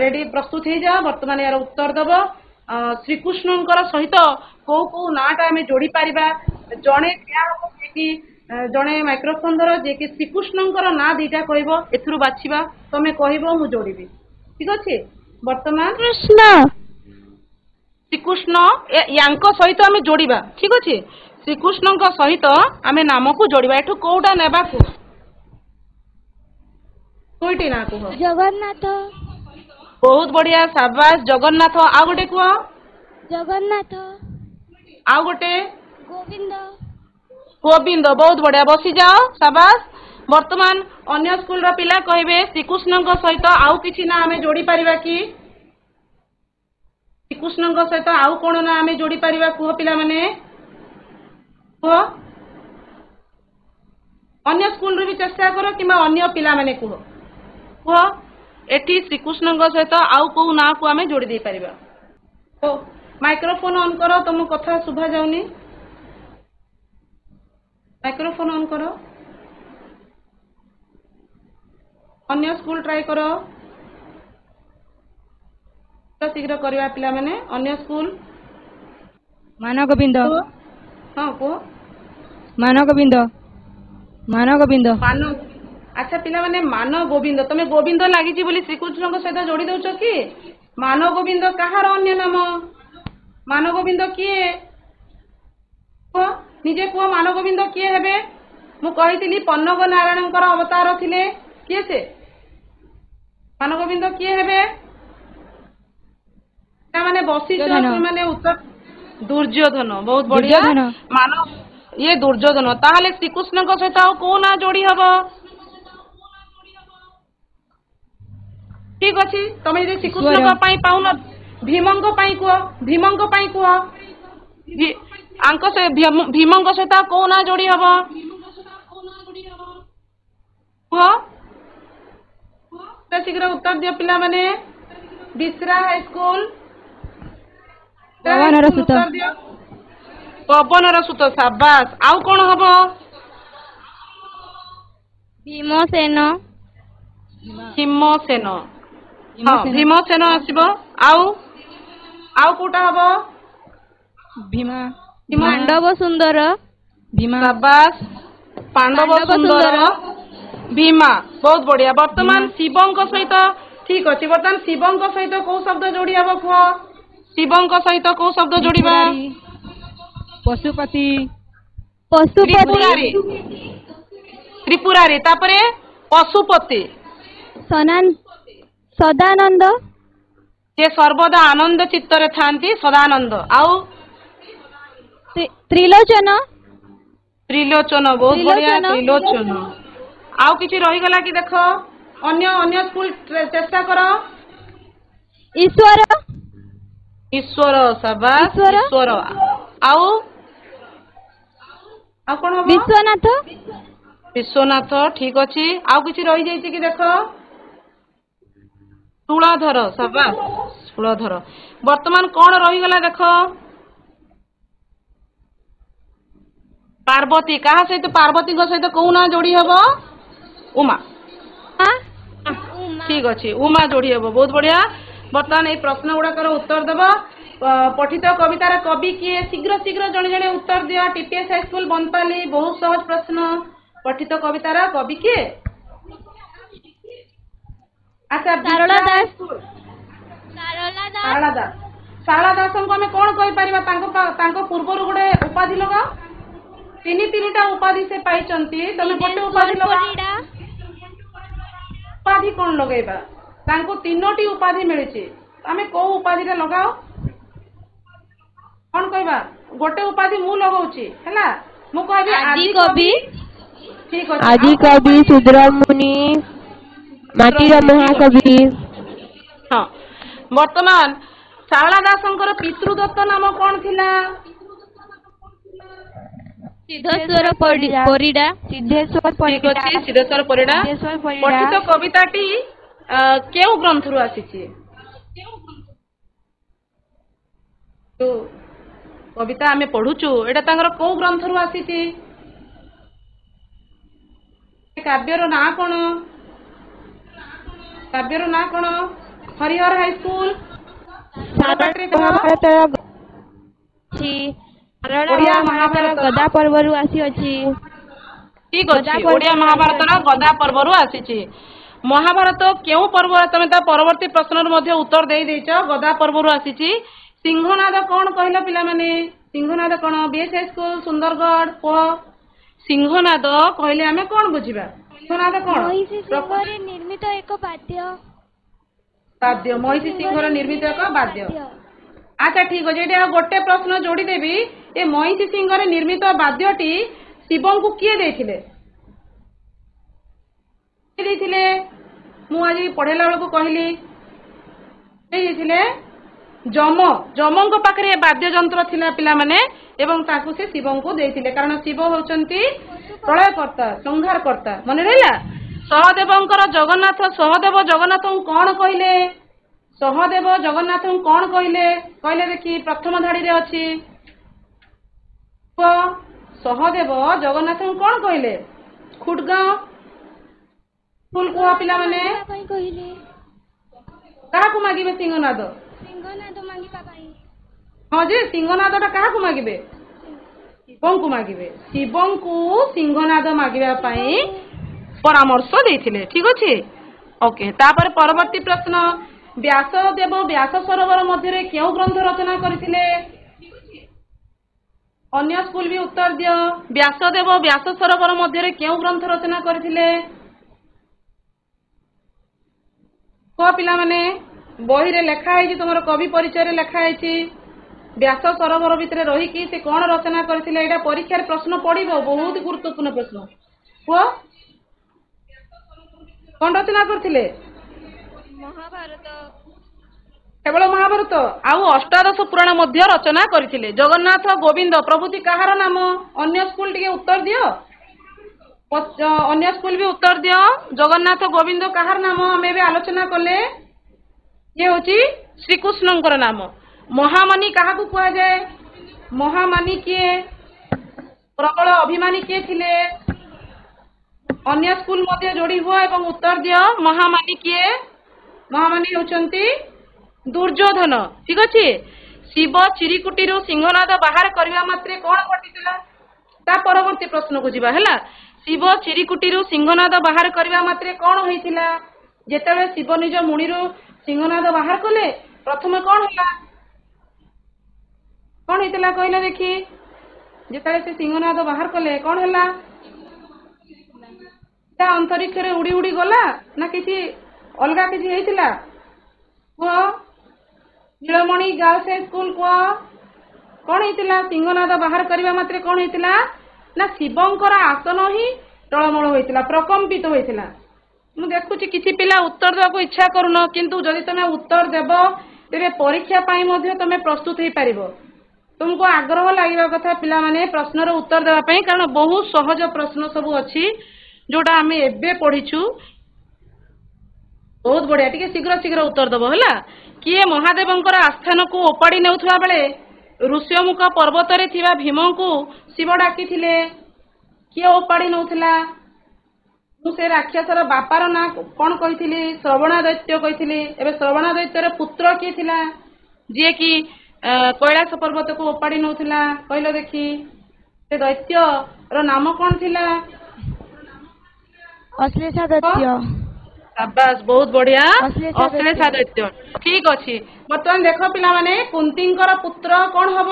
रेडी प्रस्तुत हे जा वर्तमान यार उत्तर दबो श्री कृष्णंकर सहित को नाटा आमे जोड़ी पारिबा जणे क्या हो कि जड़े माइक्रोफोन धर जे कि श्रीकृष्णंकर ना दीटा कहब एथुरु बाछिबा तमे कहबो मु जोड़ीबी ठीक अछि वर्तमान कृष्ण श्रीकृष्ण यांक सहित आमे जोड़ीबा ठीक अछि श्रीकृष्णंक सहित आमे नाम को जोड़ीबा एठु कोउडा नेबा को कोइटी ना को जगन्नाथ बहुत बढ़िया शाबाश जगन्नाथ आ गोटे को जगन्नाथ आ गोटे गोविंद गोविंद बहुत बढ़िया बसी जाओ शाबाश वर्तमान अन्य स्कूल रा पिला कहबे श्रीकृष्ण सहित आउ किछि ना आमे जोड़ी परिबा कि श्रीकृष्ण सहित आउ कोन ना आमे जोड़ी परिबा कुह पिला माने कुह अन्य स्कूल रे भी चेष्टा करो किमा अन्य पिला माने कुह कुह एठी श्रीकृष्ण सहित आउ को ना को आमे जोड़ी दे परिबा तो माइक्रोफोन ऑन करो तुम कथा सुभा जाउनी माइक्रोफोन ऑन करो अन्य स्कूल ट्राई करो तो शीघ्र करवा पिला माने अन्य स्कूल मान गोविंद हाँ को मान गोविंद मान गोविंद मान अच्छा पिला माने मान गोविंद तमे गोविंद लागिची बोली श्रीकृष्ण सहित जोड़ी दउछ कि मान गोविंद कहार अन्य नाम मान गोविंद किए निजे कुह मान गोविंद किए हेबे मु कहितली पन्नग नारायणकर अवतार थिले किए से मान गोविंद किए हेबे ता माने बसी माने उत्तर दुर्योधन बहुत बढ़िया मान ये दुर्योधन ताहले श्रीकृष्ण को सहित आ को ना जोड़ी हबो ठीक अछि तमे जे श्रीकृष्ण को पई पाउन भीमंग पई कुह आंक से भीमंग सहित को ना जोड़ी हबो तो शीघ्र उत्तर दियो पिला माने बिसरा हाई स्कूल पवन रसुत शाबाश आउ कोन हबो भीमसेन भीमसेन हां भीमसेन आसीबो आउ कोटा हबो भीमा पांडव सुंदर भीमा शाबाश पांडव सुंदर भीमा बहुत बढ़िया वर्तमान शिवंक सहित ठीक अछि वर्तमान शिवंक सहित को शब्द जोड़ी हबो को शिवंक सहित को शब्द जोड़ीबा पशुपति त्रिपुरारी तापरे पशुपति सदानंद जे सर्वदा आनंद चित्तरे थांती सदानंद आउ त्रिलोचन बहुत बढ़िया त्रिलोचन आउ किछि रही गला कि देखो अन्य स्कूल चेष्टा करो ईश्वर शाबाश ईश्वर आउ कोन हो विश्वनाथ ठीक अछि आउ किछि रही जाइछि कि देखो स्थूलधर शाबाश स्थूलधर वर्तमान कोन रही गला देखो पार्वती कहा सहित पार्वती सहित कौ ना जोड़ी हबो उमा ठीक अच्छे उमा जोड़ी हे बहुत बढ़िया बर्तमान ये प्रश्न गुड़ाकर उत्तर देव पठित कवितार कवि किए शीघ्र शीघ्र जड़े जड़े उत्तर दिया टीपीएस हाईस्कूल बनपाली बहुत सहज प्रश्न पठित कवितार कवि किए अच्छा सारला दास सारला दास सारला दास को आम कौन कही पूर्वर गोटे उपाधि लगा तीन उपाधि से पाई तमें गोटे उपाधि लगा उपाधि कौन लगेबा तीनोटी उपाधि मिली आम कौ उपाधि लगाओ कौन कहबा गोटे उपाधि मु लगाउची हैला मु कहबी आदि कवि ठीक अछि आदि कवि सुधराम मुनि माटीर महाकवि हां वर्तमान सारला दासंकर पितृदत्त नाम कौन थिला सिद्धेश्वर परिडा सिद्धेश्वर ठीक अछि सिद्धेश्वर परिडा पठित कविताटी केउ ग्रंथरु आसीछि तो कविता आमे पढुचु एटा तांगर को ग्रंथरु आसीछि काव्यर ना कोन हरिहर हाई स्कूल ओडिया महाभारत गदा पर्वरु आसी अछि ठीक अछि ओडिया महाभारत रा गदा पर्वरु आसीछि महाभारत केउ पर्व तमे ता परवर्ती प्रश्न मध्ये उत्तर देई दैछ गदा पर्वरु आसीछि सिंहनाद कौन कहला पिला माने सिंहनाद कौन बीएस स्कूल सुंदरगढ़ को सिंहनाद कहले आमे कौन बुझिबा सिंहनाद कौन सिंहरे निर्मित एक वाद्य महिषी सिंहर निर्मित एक वाद्य अच्छा ठीक अछि एटा गोटे प्रश्न जोड़ी देबी ए महिषी सिंहर निर्मित वाद्यटी शिवं को किए देथिले मु आज पढ़ेला बेलू कहली देथिले जम पाखे वाद्य जंत्र थिला पिला माने एवं ताकू से शिवं को देथिले कारण शिव होचंती प्रलयकर्ता संहारकर्ता मन रहिला सहदेवंकर जगन्नाथ सहदेव जगन्नाथ कौन कहले सहदेव जगन्नाथ कौन कहले देखी प्रथम धाड़ी रे अछि सहदेव जगन्नाथ कौन कहले खुटगांव फुल कुआ पिला माने काहाकू मागिबे सिंहनाद हाँ जी सिंहनाद क्या मागिबे शिवं को मागिबे शिवं को सिंहनाद मागिबा पई परामर्श देथिले ठीक अछि ओके तापर परवर्ती प्रश्न व्यासदेव व्यास सरोवर मध्य केउ ग्रंथ रचना करथिले अन्य स्कूल भी उत्तर दियो व्यासदेव व्यास सरोवर मध्य केउ ग्रंथ रचना करथिले को पिला माने बही रे लेखा है तुम कवि परिचय लेखा है व्यास सरोवर भितर रही कि से कौन रचना करथिले एटा परीक्षा प्रश्न पड़िबो बहुत गुरुत्वपूर्ण प्रश्न को कौन रचना करथिले महाभारत केवल महाभारत आउ अष्टादश पुराण मध्य रचना करथिले जगन्नाथ गोविंद प्रभृति कहार नाम अन्य स्कूल टिके उत्तर दियो अन्य स्कूल भी उत्तर दियो जगन्नाथ गोविंद कहार नाम हमें भी आलोचना कले ये होची श्रीकृष्णंकर नाम महामानी क्या कह जाए महामानी किए प्रबल अभिमानी किए थिले अन्य स्कूल मध्य जोड़ी हुआ एवं उत्तर दियो महामानी किए महामानी होचंती दुर्योधन ठीक अच्छे शिव चिरिकुटी सिंहनाद बाहर करने मात्रे कौन घटिला ता परवर्ती प्रश्न को जीवा हैला शिव चिरिकुटी सिंहनाद बाहर करने मात्रे कौन होइथिला जेतेबे शिव निज मुनि सिंहनाद बाहर कले प्रथम कौन है कौन होता कहले देखी जिते से सिंहनाद बाहर कले कौन है अंतरिक्ष रे उड़ी उड़ी गला ना किसी अलगा किसी होइतिला को नीलमणि गर्ल्स स्कूल को कौन होता सिंहनाद बाहर करने मात्रे कौन होता ना शिवंकर आसन ही टलमल होता प्रकम्पित होता मु देखुची किसी पिला उत्तर देवा इच्छा करुन किंतु जदि तुम उत्तर देव तेरे परीक्षा पाई मध्य तुम प्रस्तुत हो पार तुमको आग्रह लगे कथा पिला माने प्रश्नर उत्तर देवाई कारण बहुत सहज प्रश्न सब अच्छी जोटा आम एबे पढ़ीचु बहुत बढ़िया टिके शीघ्र शीघ्र उत्तर दब है किए महादेवंकर आस्थान को ओपाड़ी नेउथुवा बेले ऋष्यमुख पर्वत रे थिबा भीम को शिव डाकी थिले किए ओपाड़ी नौथिला ମୁଁ ସେ ରାକ୍ଷସର ବାପାର ନାଁ କଣ କହିଥିଲି? ଶ୍ରବଣାଦୈତ୍ୟ କହିଥିଲି। ଏବେ ଶ୍ରବଣାଦୈତ୍ୟର ପୁତ୍ର କିଏ ଥିଲା ଯିଏ କି କୈଳାସ ପର୍ବତକୁ ଓପାଡ଼ି ନେଉଥିଲା? କହିଲ ଦେଖି, ସେ ଦୈତ୍ୟର ନାମ କଣ ଥିଲା? ଅଶ୍ଳେଷାଦୈତ୍ୟ। ସାବାସ୍, ବହୁତ ବଢିଆ, ଅଶ୍ଳେଷାଦୈତ୍ୟ। ଅଶ୍ଳେଷାଦୈତ୍ୟ। ଠିକ ଅଛି। ବର୍ତ୍ତମାନ ଦେଖ ପିଲାମାନେ, କୁନ୍ତୀଙ୍କର ପୁତ୍ର କଣ ହବ?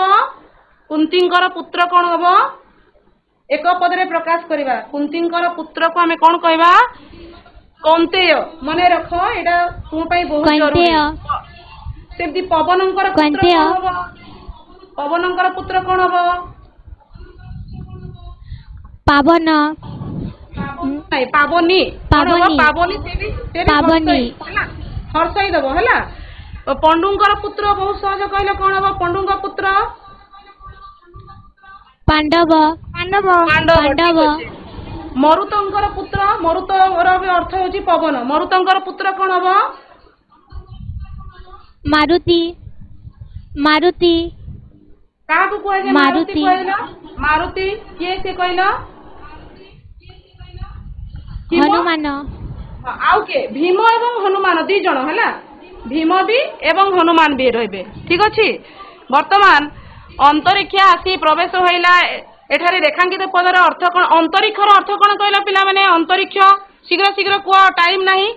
କୁନ୍ତୀଙ୍କର ପୁତ୍ର କଣ ହବ? ଏକ ପଦରେ ପ୍ରକାଶ କରିବା। କୁନ୍ତୀଙ୍କର ପୁତ୍ରକୁ ଆମେ କଣ କହିବା? କୌନ୍ତେୟ। ମନେ ରଖ, ଏଇଟା ତୁମ ପାଇଁ ବହୁତ ଜରୁରୀ। ସେମିତି ପବନଙ୍କର ପୁତ୍ର କଣ ହବ? ପବନଙ୍କର ପୁତ୍ର କଣ ହବ? ପାବନ। ନାଇଁ, ପାବନୀ। ପାବନୀ। ପାବନୀ, ପାବନୀ। ହର୍ଷଇ ଦବ ହେଲା। ପଣ୍ଡୁଙ୍କର ପୁତ୍ର ବହୁତ ସହଜ, କହିଲେ କଣ ହବ? ପଣ୍ଡୁଙ୍କ ପୁତ୍ର ପାଣ୍ଡବ। ପାଣ୍ଡବ। ପାଣ୍ଡବ। ମରୁତଙ୍କର ପୁତ୍ର, ମରୁତର ବି ଅର୍ଥ ହେଉଛି ପବନ। ମରୁତଙ୍କର ପୁତ୍ର କଣ ହବ? ମାରୁତି। ମାରୁତି। କାହାକୁ କୁହାଯାଏ ମାରୁତି? କହିଲ ମାରୁତି କିଏ ସେ କହିଲ? ହନୁମାନ। ଆଉ କିଏ? ଭୀମ ଏବଂ ହନୁମାନ, 2 ଜଣ ହେଲା। ଭୀମ ବି ଏବଂ ହନୁମାନ ବି ରହିବେ। ଠିକ ଅଛି। ବର୍ତ୍ତମାନ ଅନ୍ତରୀକ୍ଷ ଆସି ପ୍ରବେଶ ହୋଇଲା। ଏଠାରେ ରେଖାଙ୍କିତ ପଦର ଅର୍ଥ କଣ? ଅନ୍ତରୀକ୍ଷର ଅର୍ଥ କଣ କହିଲ ପିଲାମାନେ? ଅନ୍ତରୀକ୍ଷ, ଶୀଘ୍ର ଶୀଘ୍ର କୁହ, ଟାଇମ ନାହିଁ।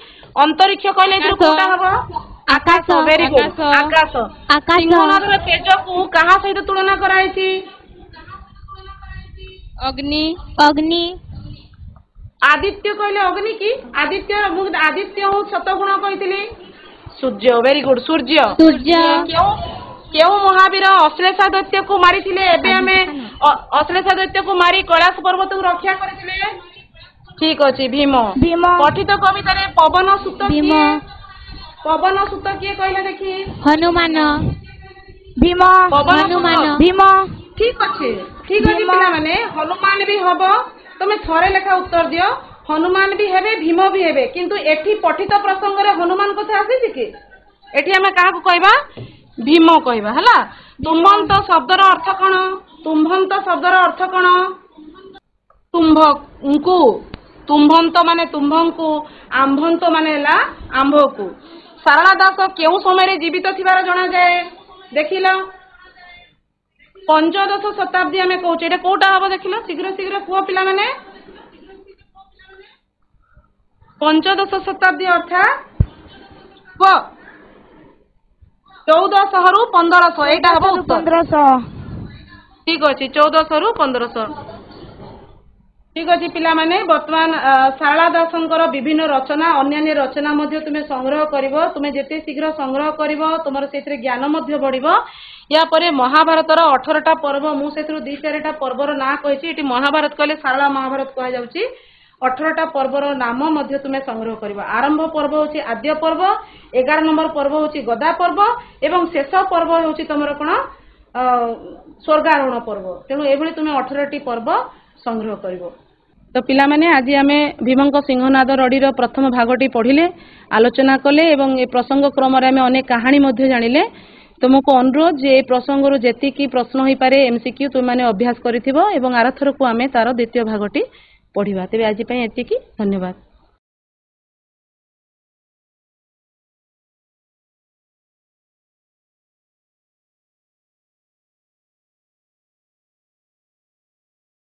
ଅନ୍ତରୀକ୍ଷ କହିଲେ ଏଥିରୁ କୋଉଟା ହବ? ଆକାଶ। ଭେରି ଗୁଡ୍, ଆକାଶ। ସିଂହନାଦର ତେଜକୁ କାହା ସହିତ ତୁଳନା କରାଯାଇଛି? ଅଗ୍ନି। ଅଗ୍ନି। ଆଦିତ୍ୟ କହିଲେ ଅଗ୍ନି କି? ଆଦିତ୍ୟ, ମୁଁ ଆଦିତ୍ୟ ହଉ ଶତଗୁଣ କହିଥିଲି। ସୂର୍ଯ୍ୟ। ଭେରି ଗୁଡ୍, ସୂର୍ଯ୍ୟ। କେଉଁ ମହାବୀର ଅଶ୍ଳେଷାଦୈତ୍ୟକୁ ମାରିଥିଲେ? ଏବେ ଆମେ ଅଶ୍ଳେଷାଦୈତ୍ୟକୁ ମାରି କୈଳାସ ପର୍ବତକୁ ରକ୍ଷା କରିଥିଲେ। ଠିକ ଅଛି, ଭୀମ। ପଠିତ କବିତାରେ ପବନ ସୁତ କିଏ? ପବନ ସୁତ କିଏ କହିଲେ ଦେଖି? ହନୁମାନ। ଭୀମ। ହନୁମାନ। ଭୀମ। ଠିକ ଅଛି, ଠିକ ଅଛି ପିଲାମାନେ, ହନୁମାନ ବି ହବ। ତମେ ଥରେ ଲେଖା ଉତ୍ତର ଦିଅ। ହନୁମାନ ବି ହେବେ, ଭୀମ ବି ହେବେ, କିନ୍ତୁ ଏଠି ପଠିତ ପ୍ରସଙ୍ଗରେ ହନୁମାନ କଥା ଆସିଛି କି? ଏଠି ଆମେ କାହାକୁ କହିବା? ଭୀମ କହିବା ହେଲା। ତୁମ୍ଭନ୍ତ ଶବ୍ଦର ଅର୍ଥ କଣ? ତୁମ୍ଭନ୍ତ ଶବ୍ଦର ଅର୍ଥ କଣ? ତୁମ୍ଭଙ୍କୁ। ତୁମ୍ଭନ୍ତ ମାନେ ତୁମ୍ଭଙ୍କୁ, ଆମ୍ଭନ୍ତ ମାନେ ହେଲା ଆମ୍ଭକୁ। ସାରଳା ଦାସ କେଉଁ ସମୟରେ ଜୀବିତ ଥିବାର ଜଣାଯାଏ? ଦେଖିଲ, 15ଶ ଶତାବ୍ଦୀ ଆମେ କହୁଛେ। ଏଇଟା କୋଉଟା ହବ ଦେଖିଲ? ଶୀଘ୍ର ଶୀଘ୍ର କୁହ ପିଲାମାନେ। 15ଶ ଶତାବ୍ଦୀ ଅର୍ଥାତ୍ 1400 ରୁ 1500, ଏଇଟା ହବ ଉତ୍ତର। 1500। ଠିକ ଅଛି, 1400 ରୁ 1500। ଠିକ ଅଛି ପିଲାମାନେ, ବର୍ତ୍ତମାନ ସାରଳା ଦାସଙ୍କର ବିଭିନ୍ନ ରଚନା, ଅନ୍ୟାନ୍ୟ ରଚନା ମଧ୍ୟ ତୁମେ ସଂଗ୍ରହ କରିବ। ତୁମେ ଯେତେ ଶୀଘ୍ର ସଂଗ୍ରହ କରିବ, ତୁମର ସେଥିରେ ଜ୍ଞାନ ମଧ୍ୟ ବଢିବ। ୟା ପରେ ମହାଭାରତର 18ଟା ପର୍ବ, ମୁଁ ସେଥିରୁ 2-4ଟା ପର୍ବର ନାଁ କହିଛି। ଏଠି ମହାଭାରତ କହିଲେ ସାରଳା ମହାଭାରତ କୁହାଯାଉଛି। 18ଟା ପର୍ବର ନାମ ମଧ୍ୟ ତୁମେ ସଂଗ୍ରହ କରିବ। ଆରମ୍ଭ ପର୍ବ ହେଉଛି ଆଦ୍ୟ ପର୍ବ, 11 ନମ୍ବର ପର୍ବ ହେଉଛି ଗଦା ପର୍ବ ଏବଂ ଶେଷ ପର୍ବ ହେଉଛି ତମର କଣ? ସ୍ୱର୍ଗାରୋହଣ ପର୍ବ। ତେଣୁ ଏଭଳି ତୁମେ 18ଟି ପର୍ବ ସଂଗ୍ରହ କରିବ। ତ ପିଲାମାନେ, ଆଜି ଆମେ ଭୀମଙ୍କ ସିଂହନାଦ ରଡ଼ିର ପ୍ରଥମ ଭାଗଟି ପଢିଲେ, ଆଲୋଚନା କଲେ ଏବଂ ଏ ପ୍ରସଙ୍ଗ କ୍ରମରେ ଆମେ ଅନେକ କାହାଣୀ ମଧ୍ୟ ଜାଣିଲେ। ତୁମକୁ ଅନୁରୋଧ ଯେ ଏ ପ୍ରସଙ୍ଗରୁ ଯେତିକି ପ୍ରଶ୍ନ ହୋଇପାରେ MCQ ତୁମମାନେ ଅଭ୍ୟାସ କରିଥିବ ଏବଂ ଆରଥରକୁ ଆମେ ତାର ଦ୍ୱିତୀୟ ଭାଗଟି ପଢିବା। ତେବେ ଆଜି ପାଇଁ ଏତିକି, ଧନ୍ୟବାଦ।